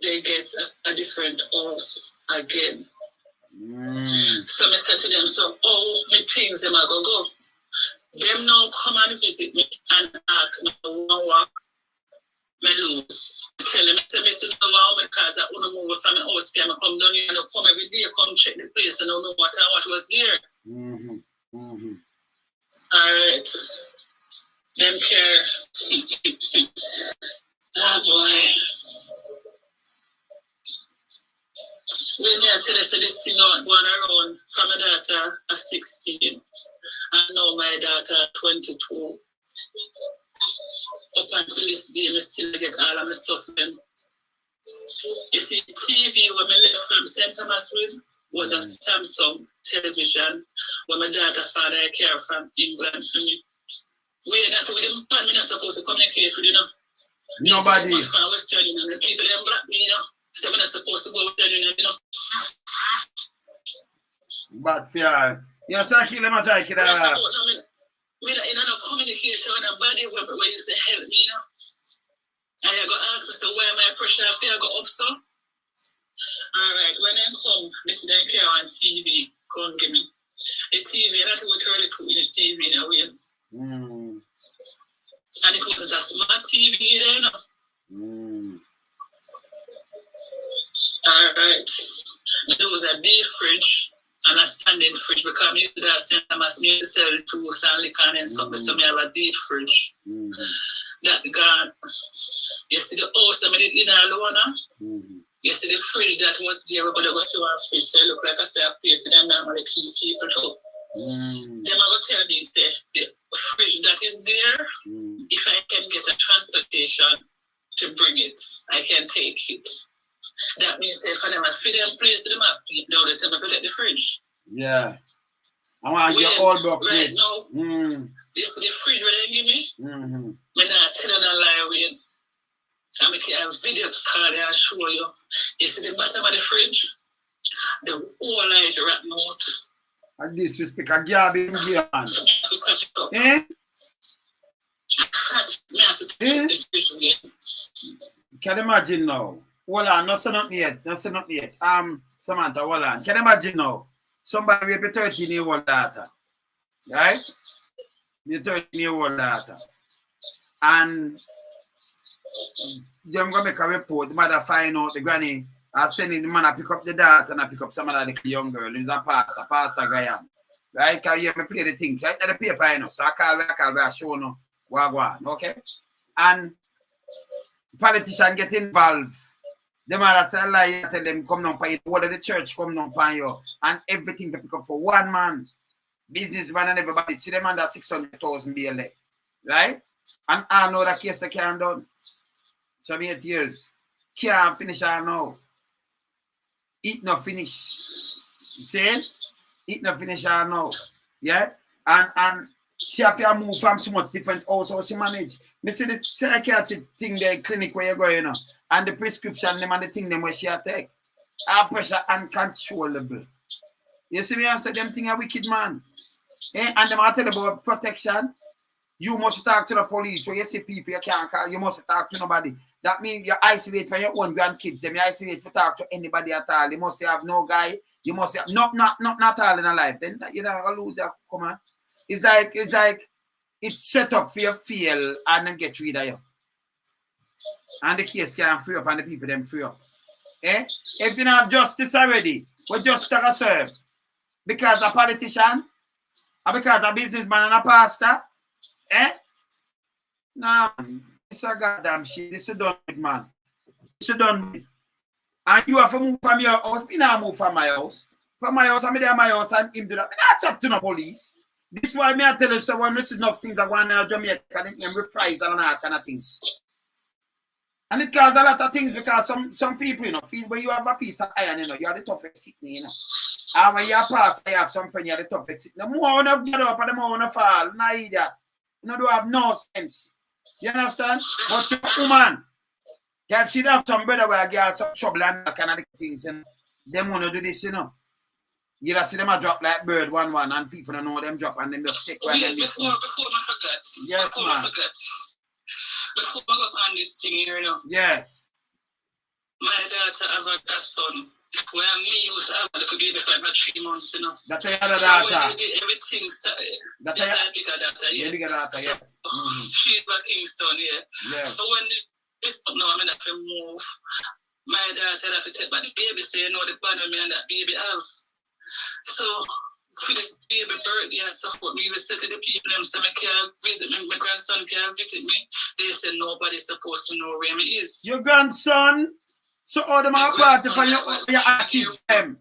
They get a different house again. So I said to them, so all my things them are going to go. Them now come and visit me and ask me one walk, me lose. Tell them, I said, no wow, because I want to move from my house, I come down here and I come every day, come check the place and I don't know what was there. Alright. Them care. Oh boy. When I said this thing going around from my daughter at 16 and now my daughter at 22. Up until this day, I still get all of my stuff then. You see, TV when I left from St. Thomas with was a Samsung television when my daughter father I care from England for me. We're not with them, I'm not supposed to communicate with you know. Nobody. The people them black me, you know. So I'm not supposed to go with them, you know. But fear. You know, so I kill them and try to kill them. We don't have communication with nobody where you say help me, you know. And I go ask me, so where my pressure I go up, so. Alright, when I come, this is them care on TV, come give me. the TV, and I think we really put in the TV in a way. And it wasn't a smart TV there, you know. Alright. There was a deep fridge and a standing fridge because I used to have St. Thomas me to sell to Stanley Can and something, so I have a deep fridge. That gone. You see the house I did in Alona? You see the fridge that was there, but it was to our fridge, so it looked like a place that normally people too. Them I will tell me, say, the fridge that is there, if I can get a transportation to bring it, I can take it. That means if I never feed them place to the map, now they tell me to get the fridge. Yeah. I want to get all the fridge. Right now, this is the fridge where they give me. I'm not telling a lie with you. I make a video card and I'll show you. You see the bottom of the fridge? The whole light right now. And disrespect a garbage in here, man. Eh? Can you imagine now? Hold on, not nothing yet. Samantha, hold on. Can you imagine now? Somebody with a 13-year-old daughter, right? The 13-year-old daughter. And they're going to make a report. The mother find out the granny are sending the man to pick up the daughter and I pick up some of the young girl. Who's a pastor, Pastor Graham. Right? Because you me play the things right at the paper, you know. So I call show no wagwan, okay? And politicians get involved. The mother say lie, tell them come down for you. What of the church come down for you? And everything to pick up for one man. Businessman and everybody. See them under 600,000 BLA. Right? And I know that case they can't done. 7-8 years. Can't finish her now. It not finish. See? It not finish her now. Yeah? And she have to move from so much different house how she manage. Me see the psychiatric thing there, clinic where you go, you know, and the prescription them and the thing them where she take. Our pressure uncontrollable. You see me, I say them thing a wicked man. Eh? And them I tell about protection. You must talk to the police. When you see people you can't call, you must talk to nobody. That means you isolate from your own grandkids. Them you isolate to talk to anybody at all. You must have no guy. You must have not all in a life. Then you don't lose that. Come on. It's like it's set up for you fail and then get rid of you. And the case can free up and the people them free up. Eh? If you don't have justice already, what justice to serve? Because a politician? Or because a businessman and a pastor? Eh? Nah, it's a goddamn shit. This is done with, man. This is done with. And you have to move from your house. Me not move from my house. From my house, I'm there my house and him do that. Me not chat to no police. This is why me I tell you so when this is enough things that one in Jamaica and reprisal and all kind of things. And it causes a lot of things because some people, you know, feel when you have a piece of iron, you know, you are the toughest sitting, you know. And when you are past, you have some friend, you are the toughest sitting. The more you get up and the more you fall. Not idiot. You know, have no sense. You understand? But you're a woman. If she have some brother where you have some trouble and that kind of things, and them want to do this, you know. You just see them a drop like bird 1-1 and people don't know them drop and them just stick where they listen. Before I forget. Yes, before man. I forget. Before I go on this thing here, you know. Yes. My daughter has a son. Where me used to have a little baby for about 3 months, you know. That's your other daughter. So everything started. That's a bigger daughter, yeah. Bigger daughter, yes. She's back Kingston, yeah. Yes. So when this up now, I mean, I can move. My daughter have to take back the baby, so you know the bother me and that baby have. So for the baby birthday and stuff, what me was say to the people, them say I can't visit me, my grandson can't visit me. They say nobody's supposed to know where me is. Your grandson? So all them are part of your kids them.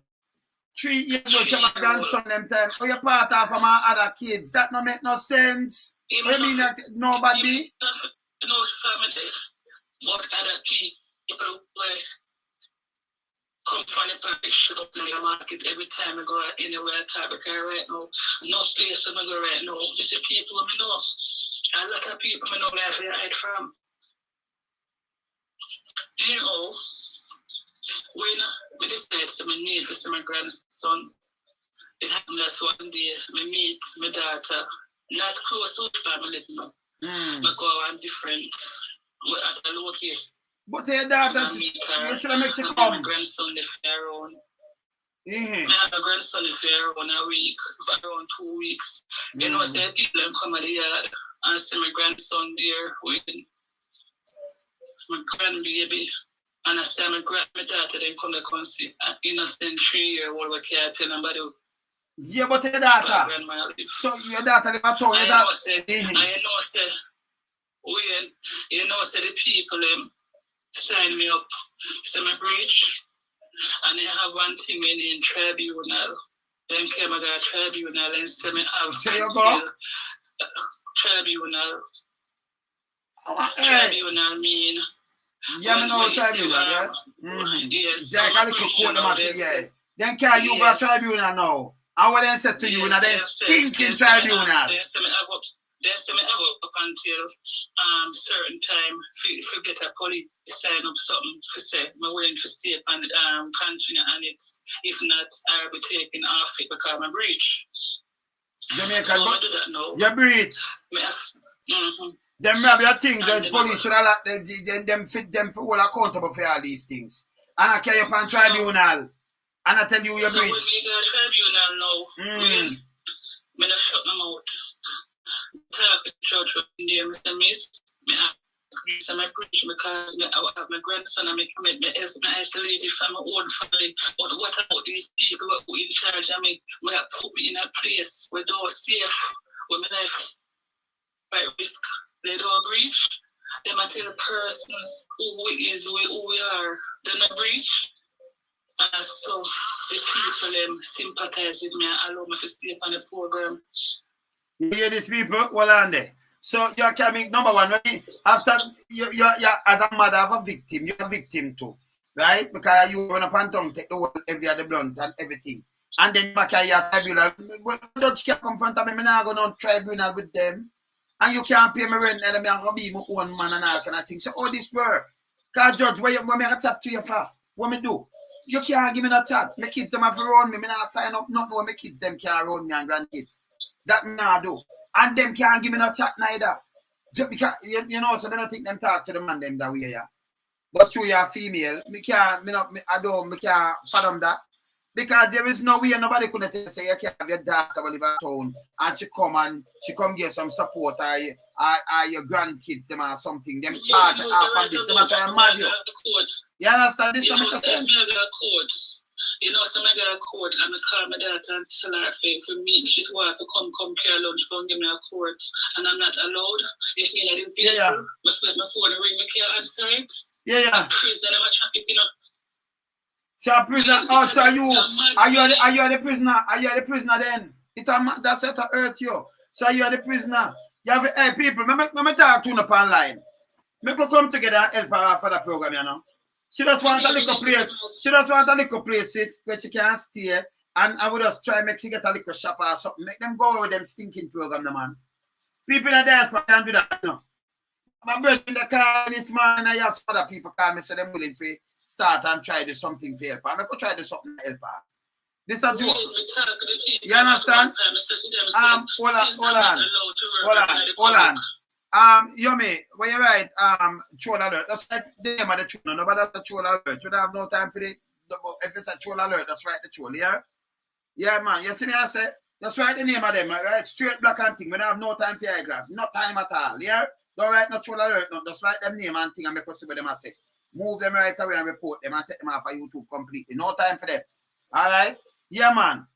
3 years old, my grandson them time. Oh, you're part of my other kids. That don't make no sense. I mean that nobody? No family, but other people where come from the parish up in the market every time I go anywhere I talk because right now, no place I go right now. It's the people I know. A lot of people I know where they hide from. You know, when we decided to my niece to see my grandson, it happened that one day, I meet my daughter, not close to families, no. I go on different, at a location. But your daughter, you should have made she come. My grandson left around. Mm-hmm. I have a grandson if around a week, around 2 weeks. You know, say people them come at the yard and see my grandson there with my grandbaby. And I say my daughter then come to come see an innocent 3-year-old we can't tell nobody. Yeah, but your daughter. So your daughter never told you that. I know say when you know say the people sign me up, say my breach. And they have one thing in tribunal. Then came a tribunal and say me have until tribunal. Tribunal mean. Yeah, I know tribunal, yeah? Yes. Yeah. Then can you go to tribunal now? And what they said to you, now they stinking tribunal. They say me have up until certain time if you get a police sign up something to say I'm willing to stay and continue and it's if not I'll be taken off it because I'm a breach. Jamaica, so I do that now. You breach. Them have your things that police should have them fit them for all accountable for all these things. And I carry up on tribunal and I tell you breach. So when we go to tribunal now, me just shut my mouth. Talk to the judge one day, Mr. Miss, I my preach because I have my grandson and me isolated from my own family. But what about these people who are in charge? I mean, may put me in a place where they're safe, where my life by risk. They don't breach. They might tell the persons who we are. They not breach. And so the people sympathize with me and allow me to stay on the program. You hear these people? Well, on there. So you're coming number one, right? After you're as a mother of a victim, you're a victim too, right? Because you run up and down, take the whole every other blunt and everything. And then you carry a tribunal. Well, judge can't come front of me, I'm not going to tribunal with them. And you can't pay me rent, and I'm going to be my own man and all kind of things. So all this work. Because judge, what me I chat to you for? What me do? You can't give me no chat. My kids them have to run me. Me not sign up nothing where my kids them can't run me and grandkids. That me not do. And them can't give me no chat neither. Just because you know, so I don't think them talk to the man them that way, yeah. But you are female, me can't fathom that. Because there is no way nobody could say you can't have your daughter live at home and she come get some support or your grandkids them or something. Them part of this, them try to mad you. You understand this? You know, some of the court and I call my daughter and tell her for me, she's want to come care lunch, come give me a court, and I'm not allowed. If me had a vehicle, my phone ring, me can't answer it. I'm prison, I'm a traffic, you know. So a prisoner, oh, so are you the prisoner? Are you the prisoner then? That's it to hurt you. So you are the prisoner. You have, hey people, let me talk to you upon line. We could come together and help her for the program, you know. She just want a little place. She just want a little places where she can stay. And I would just try to make she get a little shop or something. Make them go with them stinking program, man. People in the diaspora can't do that, you know. My brother in the car this man, I have other people call me, say they're willing to start and try to do something for help. I'm going to try to do something to help her. This is a joke. You understand? Hold on. Yummy, when you write troll alert, that's right the name of the troll. Nobody has the troll alert. You don't have no time for it. If it's a troll alert, that's right the troll, yeah? Yeah, man. You see me I say? That's right the name of them. Right? Straight black and thing. We don't have no time for eyeglass. No time at all, yeah? Don't write no troll alert, no. Just write them name and thing and make us see what them I say. Move them right away and report them and take them off of YouTube completely. No time for them. Alright? Yeah, man.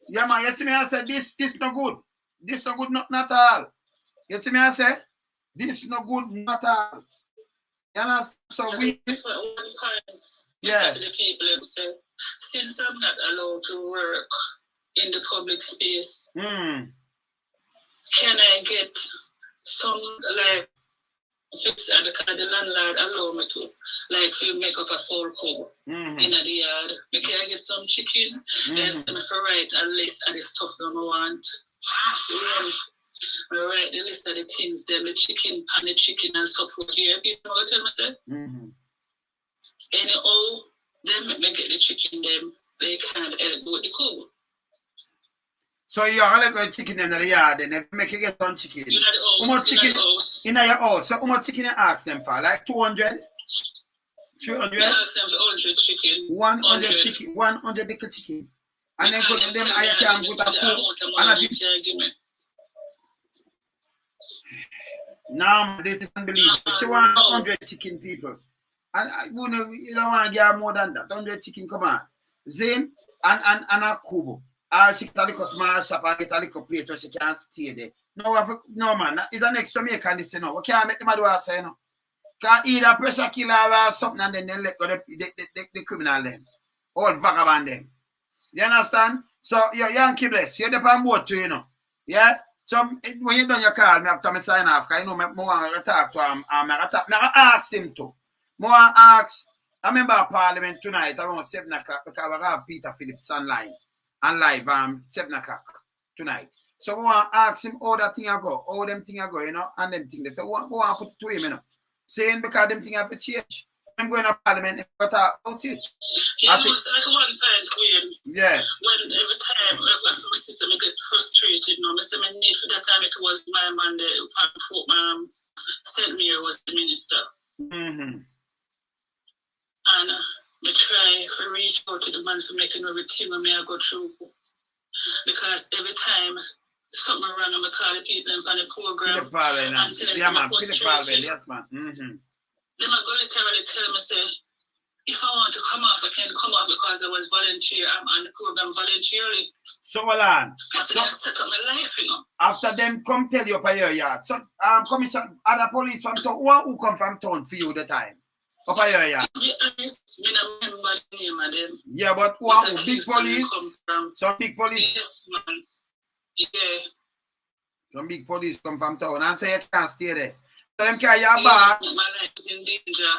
Yeah, man. You see me I say this no good. This no good, not at all. You see me I say? This is no good, not at all. You know, so we. Yes. The people say, since I'm not allowed to work in the public space, can I get some like fix because the landlord allow me to like to make up a full cover in the yard. Can I get some chicken? Then send me for write a list of the stuff that I want. I write the list of the things, then the chicken, pan the chicken and stuff for here. People know what I'm saying? Anyhow, then make me get the chicken, them they can't help with the cover. So you are like chicken in the yard, and they make you get some chicken. How much chicken in your house? So how much chicken you ask them for? Like 200? 300? I ask them for 100 chicken. 100 chicken. 100 little chicken. And then put them, I can put a coup. No, this is unbelievable. She want 100 chicken people. And you don't want to get more than that. 100 chicken, come on. Zane and a kubo. She get a little small shop and get a little place where she can stay there. No man, it's an extra Jamaican this, you know. We can't make them do us, you know. Can either pressure killer or something and then they let go the criminal them. All vagabond them. You understand? So you're Yankee bless. You're the pan boat too, you know. Yeah? So when you done your call, me after me sign off, because you know me want to talk to him. I ask him to. I ask. I remember Parliament tonight around 7 o'clock because we have Peter Phillips online and live 7 o'clock tonight. So we want to ask him how that thing go, how them thing go, you know, and them thing. They say, we want to put it to him, you know. Saying because them thing have to change. I'm going to Parliament and talk about it. Yeah, I was at one time when, yes. When every time my sister gets frustrated, you know, I need for that time it was my man, the St. Mary was the minister. Mm-hmm. And I try to reach out to the man for making everything when I go through. Because every time something random, I call the people in the program. Yeah, man. Yes, man. Mm-hmm. Then I go to tell me, say, if I want to come off, I can come off because I was volunteer. I'm on the program voluntarily. So, hold on. So, I set up my life, you know. After them come tell you up your yard. So, commission, other police from town, who come from town for you the time? Up your yard. Yeah, but who big police? Some big police. Yes, man. Yeah. Some big police come from town and say you can't stay there. So them carry your back. My life is in danger.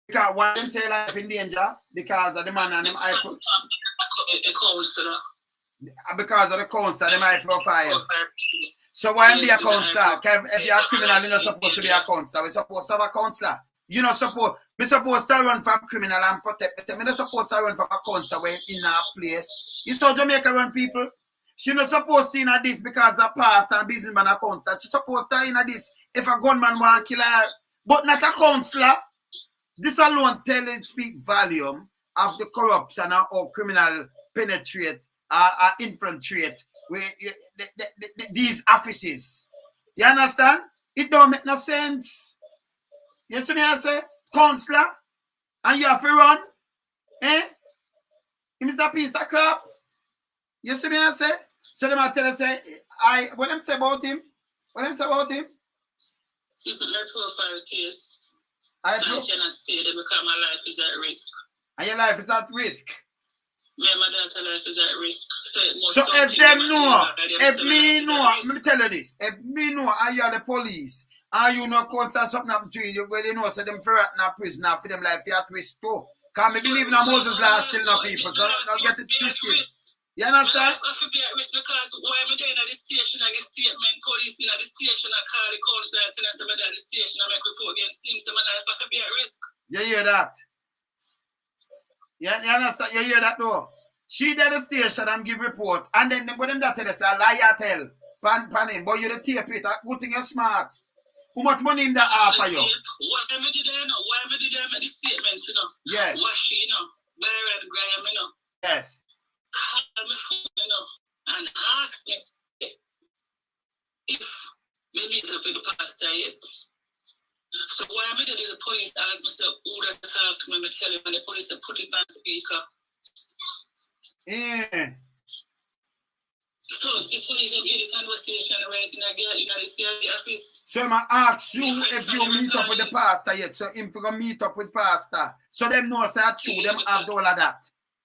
Because why them say life in danger? Because of the man and them high profile. Because of the councillor, them high profile. So why be a councillor? If you're a criminal, you're not supposed to be a councillor. We're supposed to have a councillor. You're not supposed. We're supposed to run from criminal and protect them. We're not supposed to run from a councillor where in our place. You saw Jamaica run people. She's not supposed to in this because of past and businessman a councillor. She's supposed to in this if a gunman want to kill her. But not a councillor. This alone speak volume of the corruption or criminal penetrate infiltrate these offices. You understand? It don't make no sense. You see me I say? Councillor? And you have to run? Eh? It's a piece of crap. You see me I say? So them I tell you say, what them say about him? What them say about him? It's a profile case. I cannot stay there because my life is at risk. And your life is at risk? Me and my daughter's life is at risk. So if them know, if me know, let me tell you this, if me know and you're the police, and you know council something happened to you, where they know so them for in a prison for them life you at risk too. Because me believe in a Moses law still no people, so don't get it twisted. You understand? I feel be at risk because why am I doing at the station, I get statement, police in at the station, I call the council, and tell them at the station, I make report against him, so my life I feel be at risk. You hear that? You understand? You hear that though? She did the station and give report, and then when them that tell us, a liar tell, pan him, but you the tape it, good thing you're smart. How much money in that offer you? Whatever did I know, whatever did I make the statements, you know? Yes. What she, you know? Byron Graham, you know? Yes. Call me phone, you know, and ask me if we meet up with the pastor yet. So why am I doing the police ask me who that talk to me, tell him, and the police put it on speaker. Yeah. So the police will get the conversation right in the CRD office. So I ask you if you meet up with the pastor yet. So if you go meet up with pastor, so them know say true, them have all of that.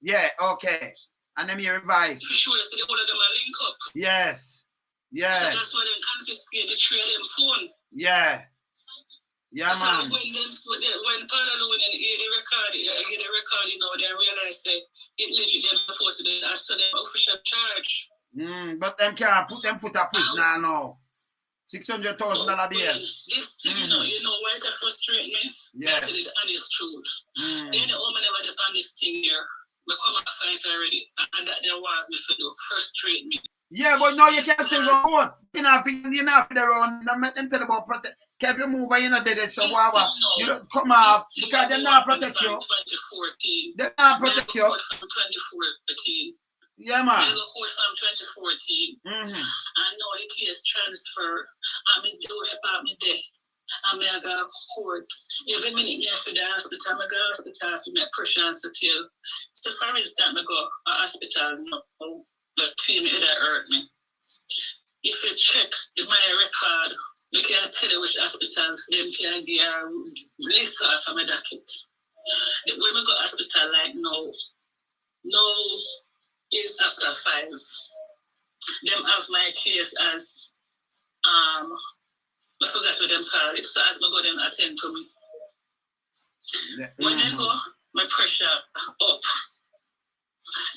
Yeah, okay. And then you revise. For sure, so the whole of them are link up. Yes. Yeah. So that's why they confiscate the three of them phone. Yeah. Yeah, so man. When Parallel and the record, you know, they realize that it legit them supposed to be so them official charge. But them can't put them foot up prison now. $600,000 bail. This thing, you know why it frustrates me? Yes. That's the honest truth. They the woman never depend this thing here. I come and fight already, and that there was me for do frustrate me. Yeah, but no, you can't say go. You're not there on. I'm not tell about protect. If you move, you're not there. So you don't come off because they're not protect you. 2014. They're not protect you. From 2014. Yeah, man. I go court from 2014. And now the case transfer. I'm in Jewish apartment there. I'm in a court. Every minute me after the hospital, I go to the hospital to make pressure and still. So for instance, I go to the hospital, no, but feel me, that hurt me. If you check my record, we can tell you which hospital them can give a list off of my docket. When we go to hospital like no is after 5. Them have my case as I forgot what them call it. So as I go them attend to me. When I go, my pressure up.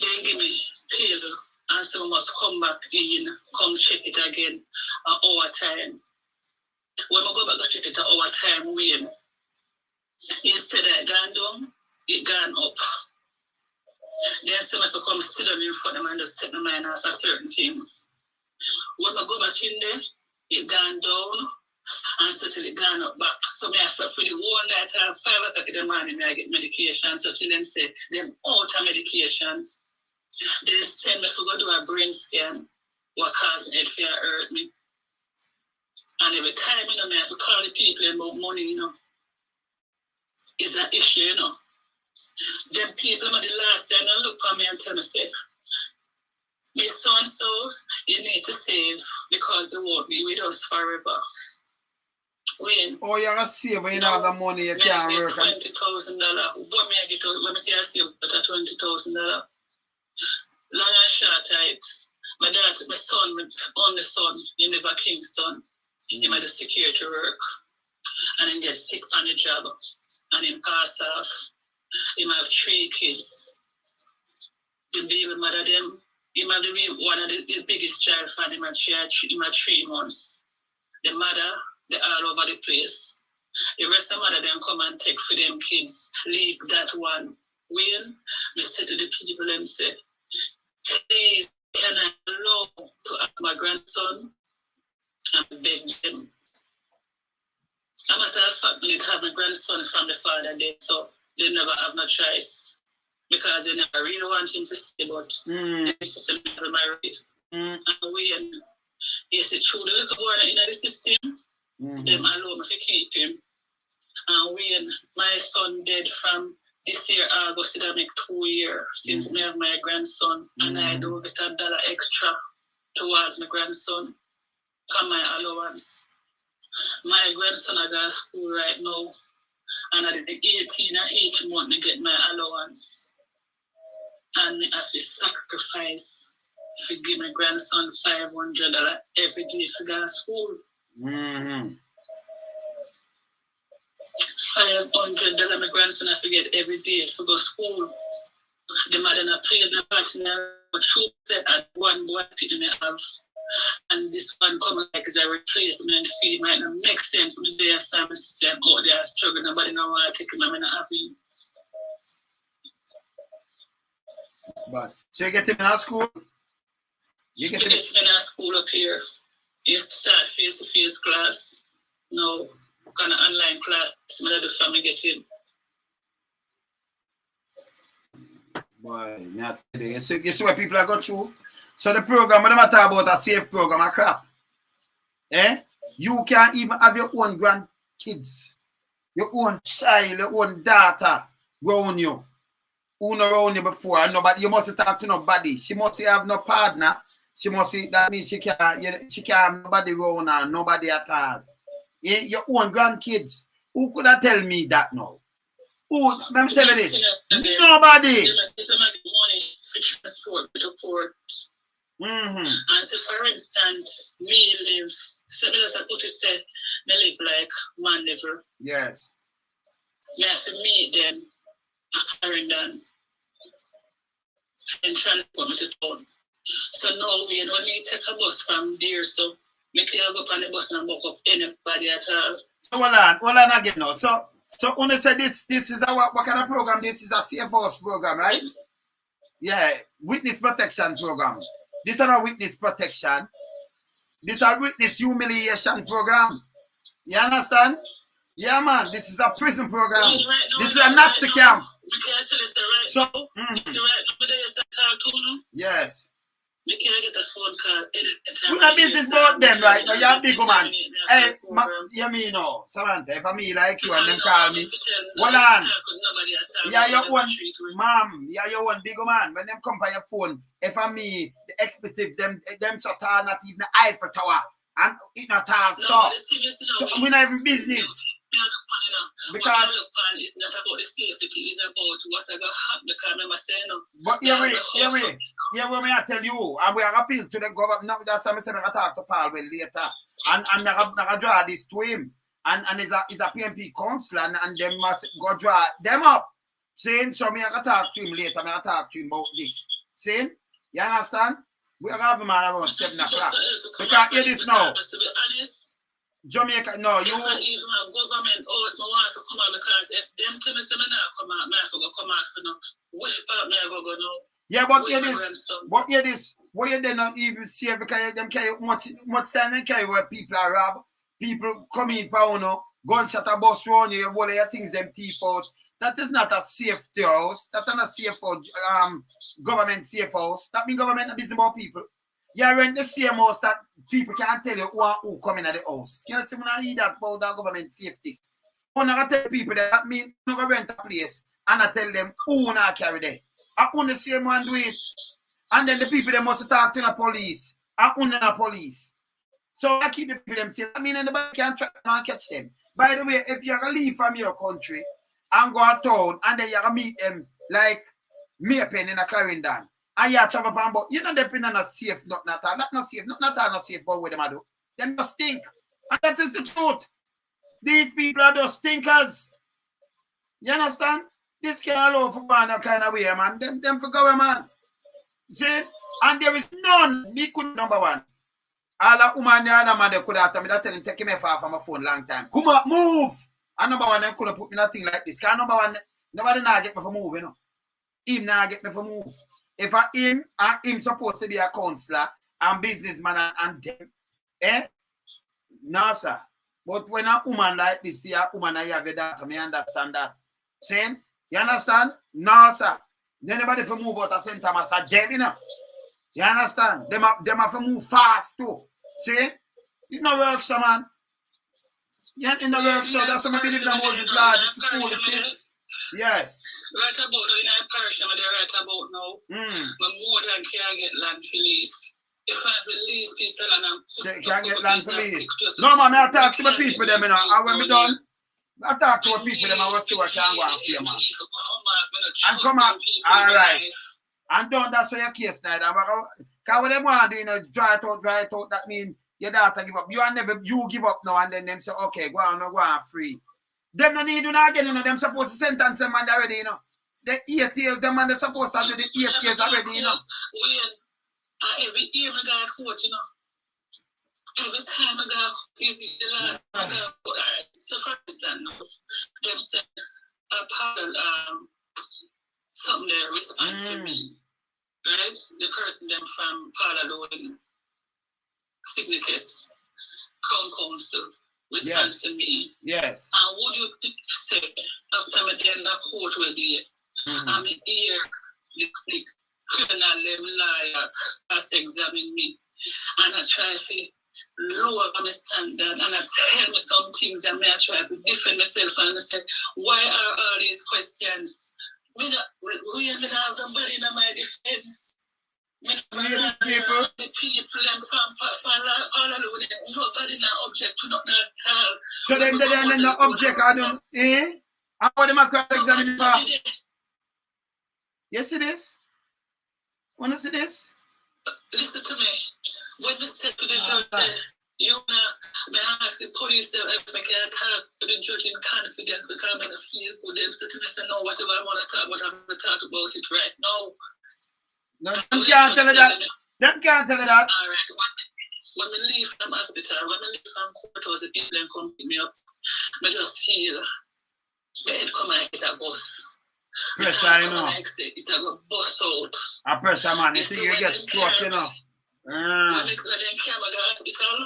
They give me pill and so I must come back in, come check it again an hour time. When I go back to check it an hour time, when instead of gone down, it gone up. Then so I come sit down in front of them and just take my mind off of certain things. When I go back in there, it gone down and so till it gone up back. So I have for the whole night at 5 o'clock in the morning I get medication. So till them say them out of medication. They send me to go do a brain scan what caused head fear hurt me. And every time I have to call the people about money, is an issue, Them people, the last time they look at me and tell me, say, Miss so-and-so, you need to save because they won't be with us forever. When? Oh, you're going to save when you don't have the money, you can't work. $20,000. What me I get when I can save but $20,000? Long and short, my son, my only son, he live at Kingston. He made a security work. And he get sick on the job. And he pass off. He have 3 kids. The baby mother them. He might be one of the biggest child for him. He had 3 months. The mother, they all over the place. The rest of the mother them come and take for them kids. Leave that one. When we say to the people and say, please can I allow to ask my grandson and beg them. As a matter of fact, they have my grandson from the father there, so they never have no choice. Because they never really want him to stay, but the system never married. And when he said, true, the little boy in the system, them allow me to keep him. And when my son dead from this year, August, it'll make 2 years since me have my grandson, and I do get $1 extra towards my grandson for my allowance. My grandson I go to school right now, and at the 18 and each month I get my allowance. And I have to sacrifice to give my grandson $500 every day to go to school. $500 my grandson I forget every day to go to school. The mother not pay the partner, but she said at one boy me have. And this one coming like as a replacement fee might not make sense. Me there some system out there struggling, nobody know why I take him, I'm not having. But so you get him in our school? You get him in our school up here. You start face-to-face class. No, kind of online class. Some of the family get him. Boy, not today. You see what people are going through? So the program, when I talk about a safe program, a crap. You can't even have your own grandkids, your own child, your own daughter around you. Who not around you before? Nobody. You must talk to nobody. She must have no partner. She must see that means she can't have nobody around her, nobody at all. Your own grandkids. Who could have tell me that now? Who? Let me tell you this. Nobody. And so for instance, me live, so as I thought you said, they live like man level. Yes. Me have to meet them at Clarendon and transport me to town. So now we don't need to take a bus from there, so we can go up on the bus and walk up anybody at all. So hold on again now. So when they say this is a what kind of program? This is a safe house program, right? Yeah, witness protection program. This is not a witness protection. This is a witness humiliation program. You understand? Yeah, man. This is a prison program. This is a Nazi camp. We can't tell us the right So, now. It's the right number there is that talk to now. yes. We can't get a phone call anytime. We not business about them, right? But you're a big man. Hey, you mean no, Samantha, if I me like you and them call me, hold on. Yeah, your one, ma'am, yeah, your one big man. When them come by your phone, if I me, the expletives, them shut are not even the Eiffel Tower. And it not talk, so we not even business. Because it's not about the safety, it's about what I got happen because I'm saying no. But yeah, me I tell you, and we are appeal to the government. Now that's why I said I talk to Paul well later. And I draw this to him. And he's a PMP councillor and them must go draw them up. Saying so me I talk to him later, I talk to him about this. Saying, you understand? We are having man around 7 o'clock. Because hear this now. To be honest, Jamaica, no, you. government also want to come out because if them tell me not come out, I forgot come out for no. Which part me I go now? Yeah, but hear this. What you did not even see because them carry much time they carry where people are robbed. People come in for gunshot a bus round you, all your things them thief out. That is not a safety house. That's not a safe government safe house. That means government is business about people. You rent the same house that people can't tell you who come in at the house. You know, see, when I hear that about the government safety. I'm not tell people that means I'm not rent a place and I tell them who not carry there. I only the same one do it. And then the people they must talk to the police. I own the police. So I keep the people them safe. I mean, anybody can track them and catch them. By the way, if you're going to leave from your country and go to town and then you're going to meet them like Maypen in a Clarendon and you travel from, but you're not depending on a safe, not all. That's not safe. Not all not safe, but what them do. Them just stink. And that is the truth. These people are just stinkers. You understand? This can't allow for one kind of way, man. Them for government. See? And there is none. Me could number one. All the woman the other man they could have told me that tell him take me far from my phone long time. Come on, move. And number one, them could have put me nothing like this. Because number one, nobody now get me for move, you know. Him now get me for move. If I him supposed to be a councillor and businessman and them, no, sir. But when a woman like this, see a woman I have a daughter, me understand that. Saying, you understand? No, sir. Anybody for move out of St. Thomas a gem, you know. You understand? Them have to move fast too. See? It no work, so man. Yeah, it no work, so that's what I believe in Moses' law. This is foolishness. Yes. Right about now, in our parish, I'm right about now. But more than can get land for lease. If I have a lease, piece of land, can't get land for lease. No, man, I talk to the people, them, you know. And when we done, I talk to the people, them, I will see what can go on here, man. And come on. All right. And don't that's your case now. Because what they want to do, you know, dry it out, that means your daughter give up. You give up now and then them say, okay, go on free. Them no need to not again, you know, them supposed to sentence them man already, you know. The 8 years, them man they supposed to do the 8 years already, you know. Every year I got a court, you know. Every time I got the last so for instance, them said something they respond to me. Right? The person them from Parallel Significant Council responds to me. Yes. And would you say after I did that court with you, I'm here the criminal liar has examined me and I try to lower my standard and I tell me some things and I try to defend myself and I say, why are all these questions? We have somebody in my defense. The people nobody not object to not at all. So then they're not object, I don't, How them cross examine for? Yes, it is. Want to see this? Listen to me. When we said to the judge, you know, may I ask the police if I can talk to the judge in confidence because I'm going to feel for them. So to me, say, no, whatever I want to talk about, I'm going to talk about it right now. No, them can't tell you that. Them can't tell you that. All right. When we leave from hospital, when we leave from court, was the people that come pick me up, I just feel my head come and hit a bus. Pressure, you know. It's a bus out. A pressure, man. You see, you get struck, you know. When they came to the hospital,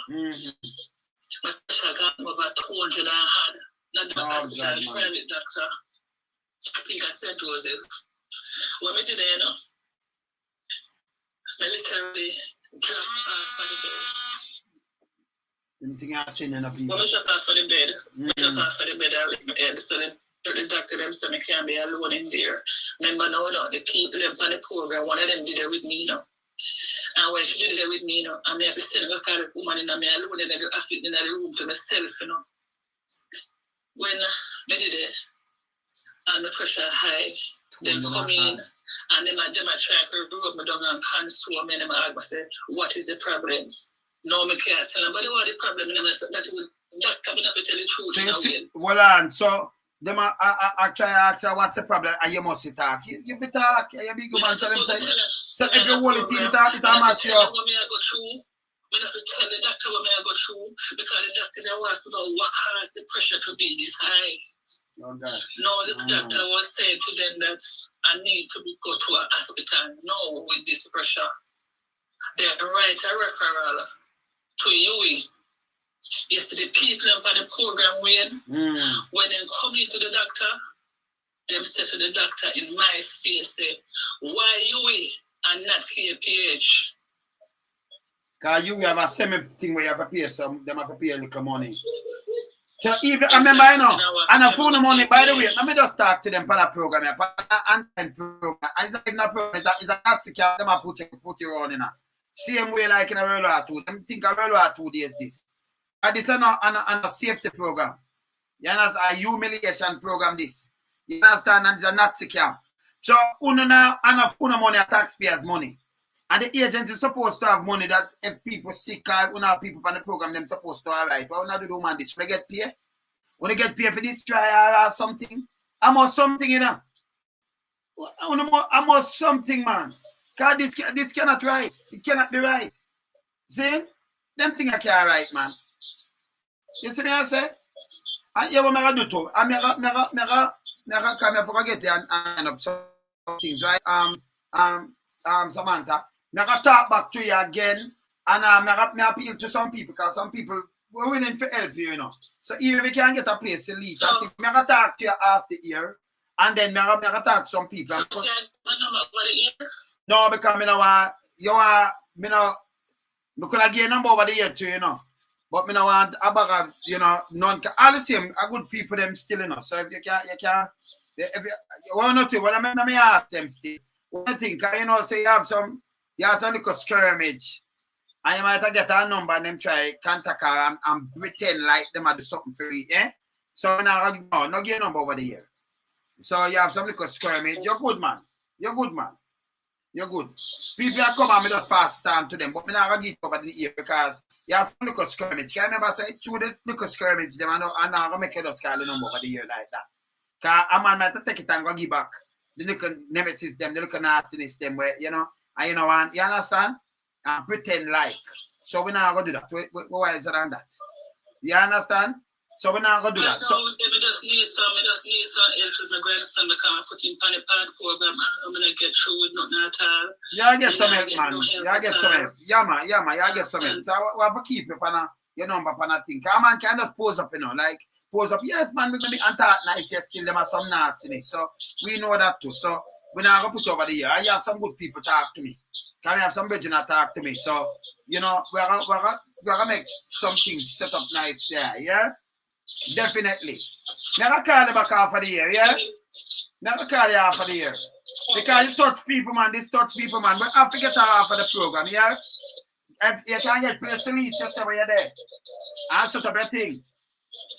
my pressure got over 200 and had. Not the hospital, private doctor. I think I said Joseph. What me did there, you know? I literally dropped off of the bed. Anything I seen in a people. When I dropped off of the bed, I lift my head, so the doctor them said I can't be alone in there. Remember now, the people them on the program, one of them did it with me, you know. And when she did it with me, you know, I may have to send a kind of woman in me alone and I fit in the room to myself, you know. When I did it, and the pressure high, them come in, and them try to rub me down and console me, and them say, what is the problem? No, I can't tell them, but what the problem is that will not come enough to tell the truth. Well, on, so them I try to ask her what's the problem, and you must talk. You fit talk, you be good man, tell them say, so if you hold it in, it match you up. We have to tell the doctor what I go through because the doctor wants to know what caused the pressure to be this high. Oh, gosh. No, the doctor was saying to them that I need to go to a hospital now with this pressure. They write a referral to UE. You see the people on the program when they come into the doctor, they say to the doctor in my face, say, why UE and not KPH? Because you have a semi thing where you have to pay some, them have to pay a little money. So even I remember, you know, and a phone money, by the way, let me just talk to them for that program here. And program. It's not even a program, it's a taxi cab, them put you on in a same way like in a World War II. Them think a World War II days this. And this is not a safety program. You understand? A humiliation program this. You understand? And it's a Nazi camp. So enough money are taxpayers' money. And the agency is supposed to have money that if people sick or when have people on the program, they're supposed to have right. But when I do man this, when they get paid? When they get paid for this trial or something, I must something, you know. I must something, man. Because this cannot right. It cannot be right. See? Them things I can't right, man. You see me I say? And yeah, what I do too. I forget and up some things, right? Samantha. I'm going to talk back to you again, and I'm going to appeal to some people, because some people were willing to help you, you know. So even if we can't get a place to leave, I think I'm going to talk to you after here, and then I'm going to talk to some people. No, because I could have gained number over the year too, you know. But I don't want a bag of, you know, all the same, a good people them still, you know. So if you want to, well, I may ask them still. One thing, you know, say you have some little skirmish, and you might get a number and them try contact her and pretend like them are do something for you, eh? So no get a number over the year. So you have some little skirmish. You're good, man. You're good, man. You're good. People are come and me just pass time to them, but me not gonna get over the year because you have some little skirmish. Can you remember say through the little skirmish, them and I'm not gonna make you just call the number over the year like that. Cause a man might take it and go give back. The little nemesis them, the little nastiness them where, you know, and you know, and you understand? And pretend like. So we're not going to do that. Why is it on that? You understand? So we're not going to do that. So we just need some help with my grandson because I put him on the pad program and I'm going to get through with nothing at all. Yeah, get some help, man. Yeah, get some help. Yeah, man. Yeah, get some help. So we have to keep your number on that thing. Because man can just pose up, you know, like, pose up. Yes, man, we're going to be anti-nice, yes, still them have some nastiness. So we know that too. So we're not going to put over the year. I have some good people talk to me. Can we have some virgin talk to me? So, you know, we're going to make some things set up nice there, yeah? Definitely. Never call the back half of the year, yeah? Never call the half of the year. Because you touch people, man. This touch people, man. But have to get half of the program, yeah? If you can get place to lease yourself when you're there. And such a better thing.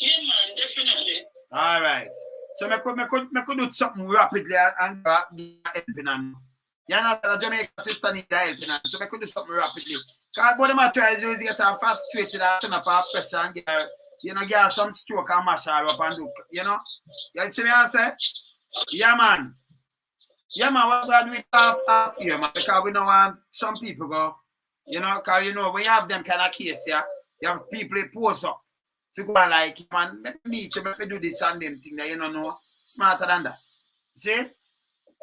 Yeah, man, definitely. All right. So I could do something rapidly and helping them. You know, the Jamaica sister need helping them. So I could do something rapidly. Because what I'm trying to do is get her frustrated and turn up her pressure and get her, you know, get her some stroke and mash her up and do, you know. You see what I say? Yeah, man. Yeah, man, we're going to do it half here, man. Because we don't want some people go, you know, because, you know, when you have them kind of case, yeah, you have people that pose up. To go like, man, let me meet you, let me do this and them thing that you don't know. Smarter than that. See?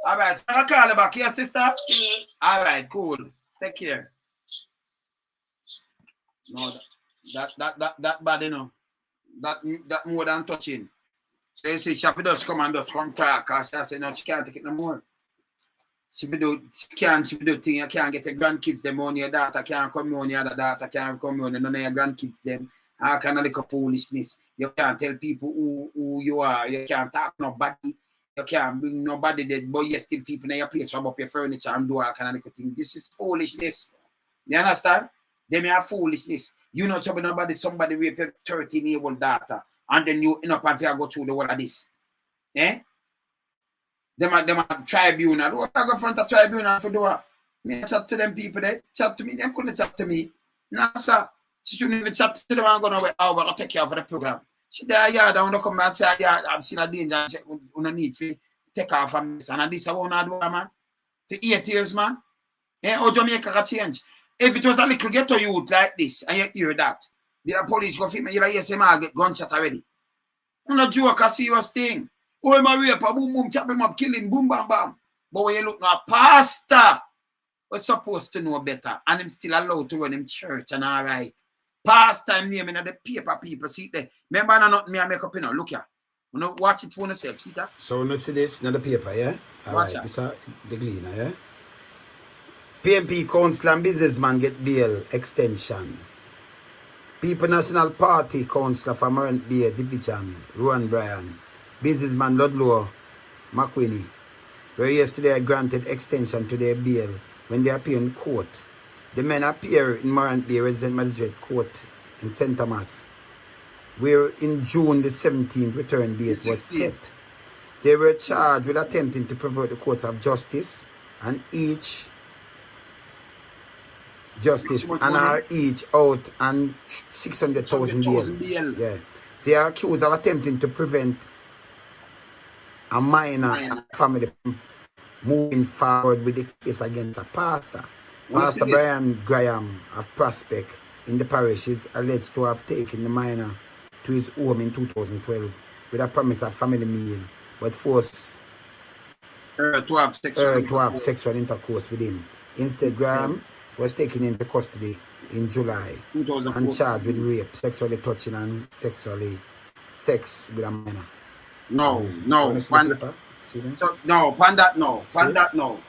All right. I'll call you back here, sister. Mm-hmm. All right, cool. Take care. No, that bad, you know. That more than touching. So you see, she have to just come and just come talk, because she said, no, she can't take it no more. She do thing, you can't get your grandkids them on, your daughter can't come on, your other daughter can't come on, none of your grandkids them. All kind of like foolishness. You can't tell people who you are, you can't talk to nobody, you can't bring nobody there, but you still people in your place, rub up your furniture and do all kind of like thing. This is foolishness. You understand? They are foolishness. You know trouble nobody, somebody rape a 13-year-old daughter, and then you end up and go through the whole of this. Eh? Them are tribunal. What I go front of tribunal for do what? Me chat to them people there. Chat to me. Them couldn't chat to me. No, sir. She shouldn't even chat to them and go nowhere. Oh, we're going to take care of the program. She there, yeah, I want to come and say, yeah, I've seen a danger. We don't need to take off from this. And this I want to do, man. For 8 years, man. Eh, how Jamaica can change? If it was a little ghetto youth like this, and you hear that, the police go fit me, you'll hear say, man, get gunshot already. I'm not joke, a serious thing. Oh, my rape, boom, boom, chop him up, kill him, boom, bam, bam. But when you look now, pastor was supposed to know better, and him still allowed to run him church and all right. Pastor, I'm naming the paper people, see there. Remember, not me, I make up, you know, look here. You know, watch it for yourself, see that? So, you see this, not the paper, yeah? All watch right, this is the gleaner, yeah? PMP Councillor and businessman get bail extension. People National Party Councillor for Morant Bay Division, Rohan Bryan. Businessman Ludlow McWhinney were yesterday granted extension to their bail when they appear in court. The men appear in Morant Bay Resident Magistrate Court in St. Thomas, where in June the 17th return date was set. They were charged with attempting to pervert the courts of justice and are each out and 600,000 bail. Yeah. They are accused of attempting to prevent a minor family from moving forward with the case against a pastor. Pastor Byron Graham of Prospect in the parish is alleged to have taken the minor to his home in 2012 with a promise of family meal, but forced her to have sexual intercourse with him. Instead, Graham was taken into custody in July and charged with rape, sexually touching and sex with a minor. No. So no, no.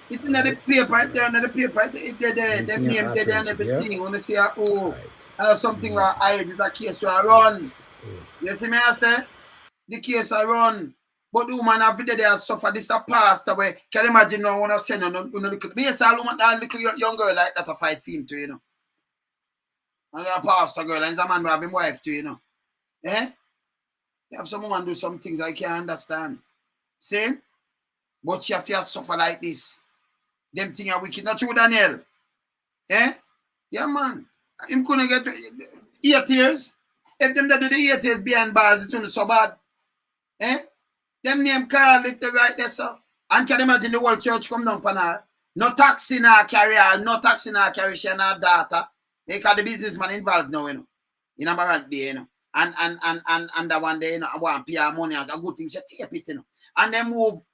It's in the paper, there, the paper, the name there, and everything. When you say, oh, something like I is a case I run. You see me, I say? The case I run. But the woman have there suffer this a pastor where can you imagine now when I send on little yes, all woman that little young girl like that a fight for him too, you know. And a pastor girl and he's a man who have him wife too, you know. Eh? You have some woman do some things I can't understand. See? But she have to suffer like this. Them things are wicked. Not true, Daniel. Eh? Yeah, man. Him couldn't get 8 years. If them that do the 8 years behind bars, it's only so bad. Eh? Them name call it the right there, so. And can you imagine the whole church come down on her? No taxi now carry her, no taxi now carry she and her daughter. They call the businessman involved now, you know. In a Morant Bay, you know. And the one day, you know, I want to pay her money as a good thing, she tape it, you know. And they move.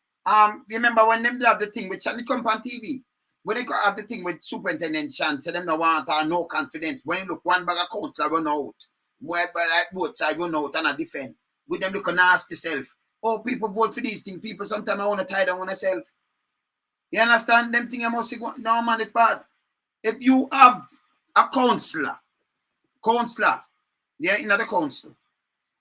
Remember when them have the thing with Charlie come on TV? When they have the thing with Superintendent Chan, say them no want or no confidence. When you look one bag of councillor run out, like both sides run out and a defend. With them look nasty self. Oh, people vote for these things. People sometimes I want to tie down on themselves. You understand? Them things I must go. No man, it's bad. If you have a councillor, yeah, in the council,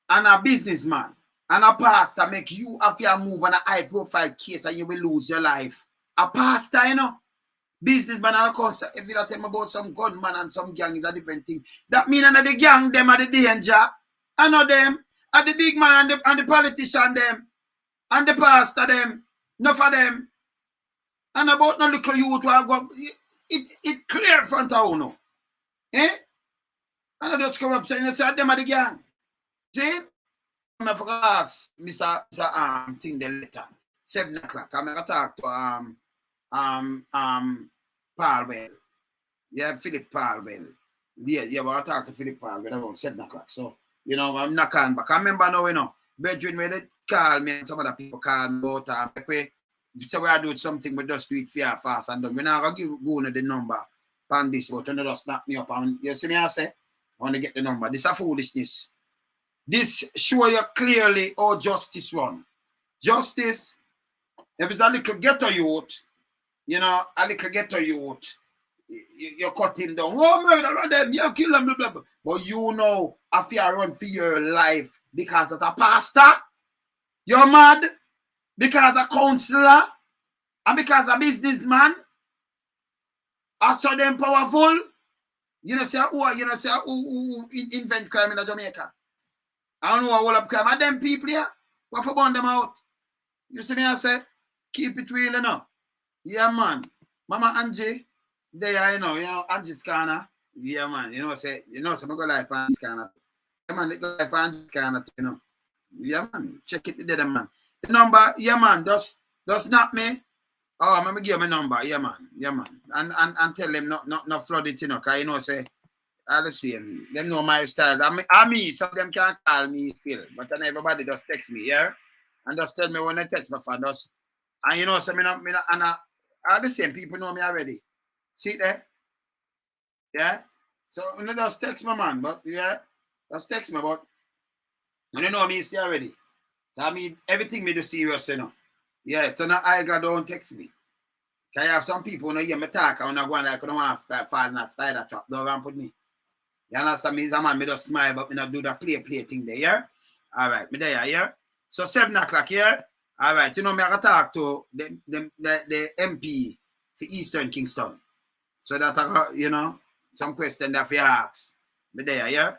and a businessman, and a pastor make you have your move on a high profile case and you will lose your life. A pastor, you know, businessman and a council, if you tell me about some gunman and some gang is a different thing. That means another gang, them are the danger. I know them. And the big man and the politician them. And the pastor them. Enough of them. And about no little youth who go. It clear front of you. Eh? And I just come up saying, you say, them are the gang. See? I forgot to ask Mr. Thing the letter. 7 o'clock. I'm gonna talk to Palwell. Yeah, Philip Palwell. Yeah, but I talk to Philip Palwell around 7 o'clock. So, you know, I'm not calling back. I remember now, you know, Bedouin when they call me and some other people call me about so we are doing something, we just do it fair, fast and done. We're not gonna go to the number on this, but you just snap me up and you see me I say, I want to get the number. This is a foolishness. This show you clearly how justice run. Justice, if it's a little ghetto youth, you know, a little ghetto youth, you cut him down. Oh, murder them, you kill them, blah, blah, blah. But you know, if you run for your life because of a pastor, you're mad because of a counselor, and because of a businessman, also them powerful. You know, say who invent crime in Jamaica. I don't know what all up crime. And them people here, what for burn them out? You see me, I say, keep it real, you know. Yeah, man. Mama Angie, there, you know, Angie's corner. Yeah, man. You know, say, some go life Angie's corner. Yeah, man, they go life Angie's corner, you know. Yeah, man. Check it together, man. The number, yeah, man, just snap me. Oh, I'm gonna give him a number. Yeah, man. Yeah, man. And tell them not flood it, you know, because you know, say, all the same. Them know my style. I mean, some of them can't call me still, but then everybody just text me, yeah? And just tell me when they text me for just, and you know, so and all the same people know me already. See there? Yeah? So you know, just text me, man, but yeah, just text me, but you know me still already. I mean, everything me do serious, you know. Yeah, so now I don't text me. Because I have some people who know hear me talk and go like, I don't want to fall in a spider trap. Don't run put me. You understand me? Man, me just smile, but me not do the play thing there, yeah? All right, me there, yeah? So 7 o'clock here. All right, you know, me I got to talk to the MP for Eastern Kingston. So that I got, you know, some question that you ask. Me there, yeah?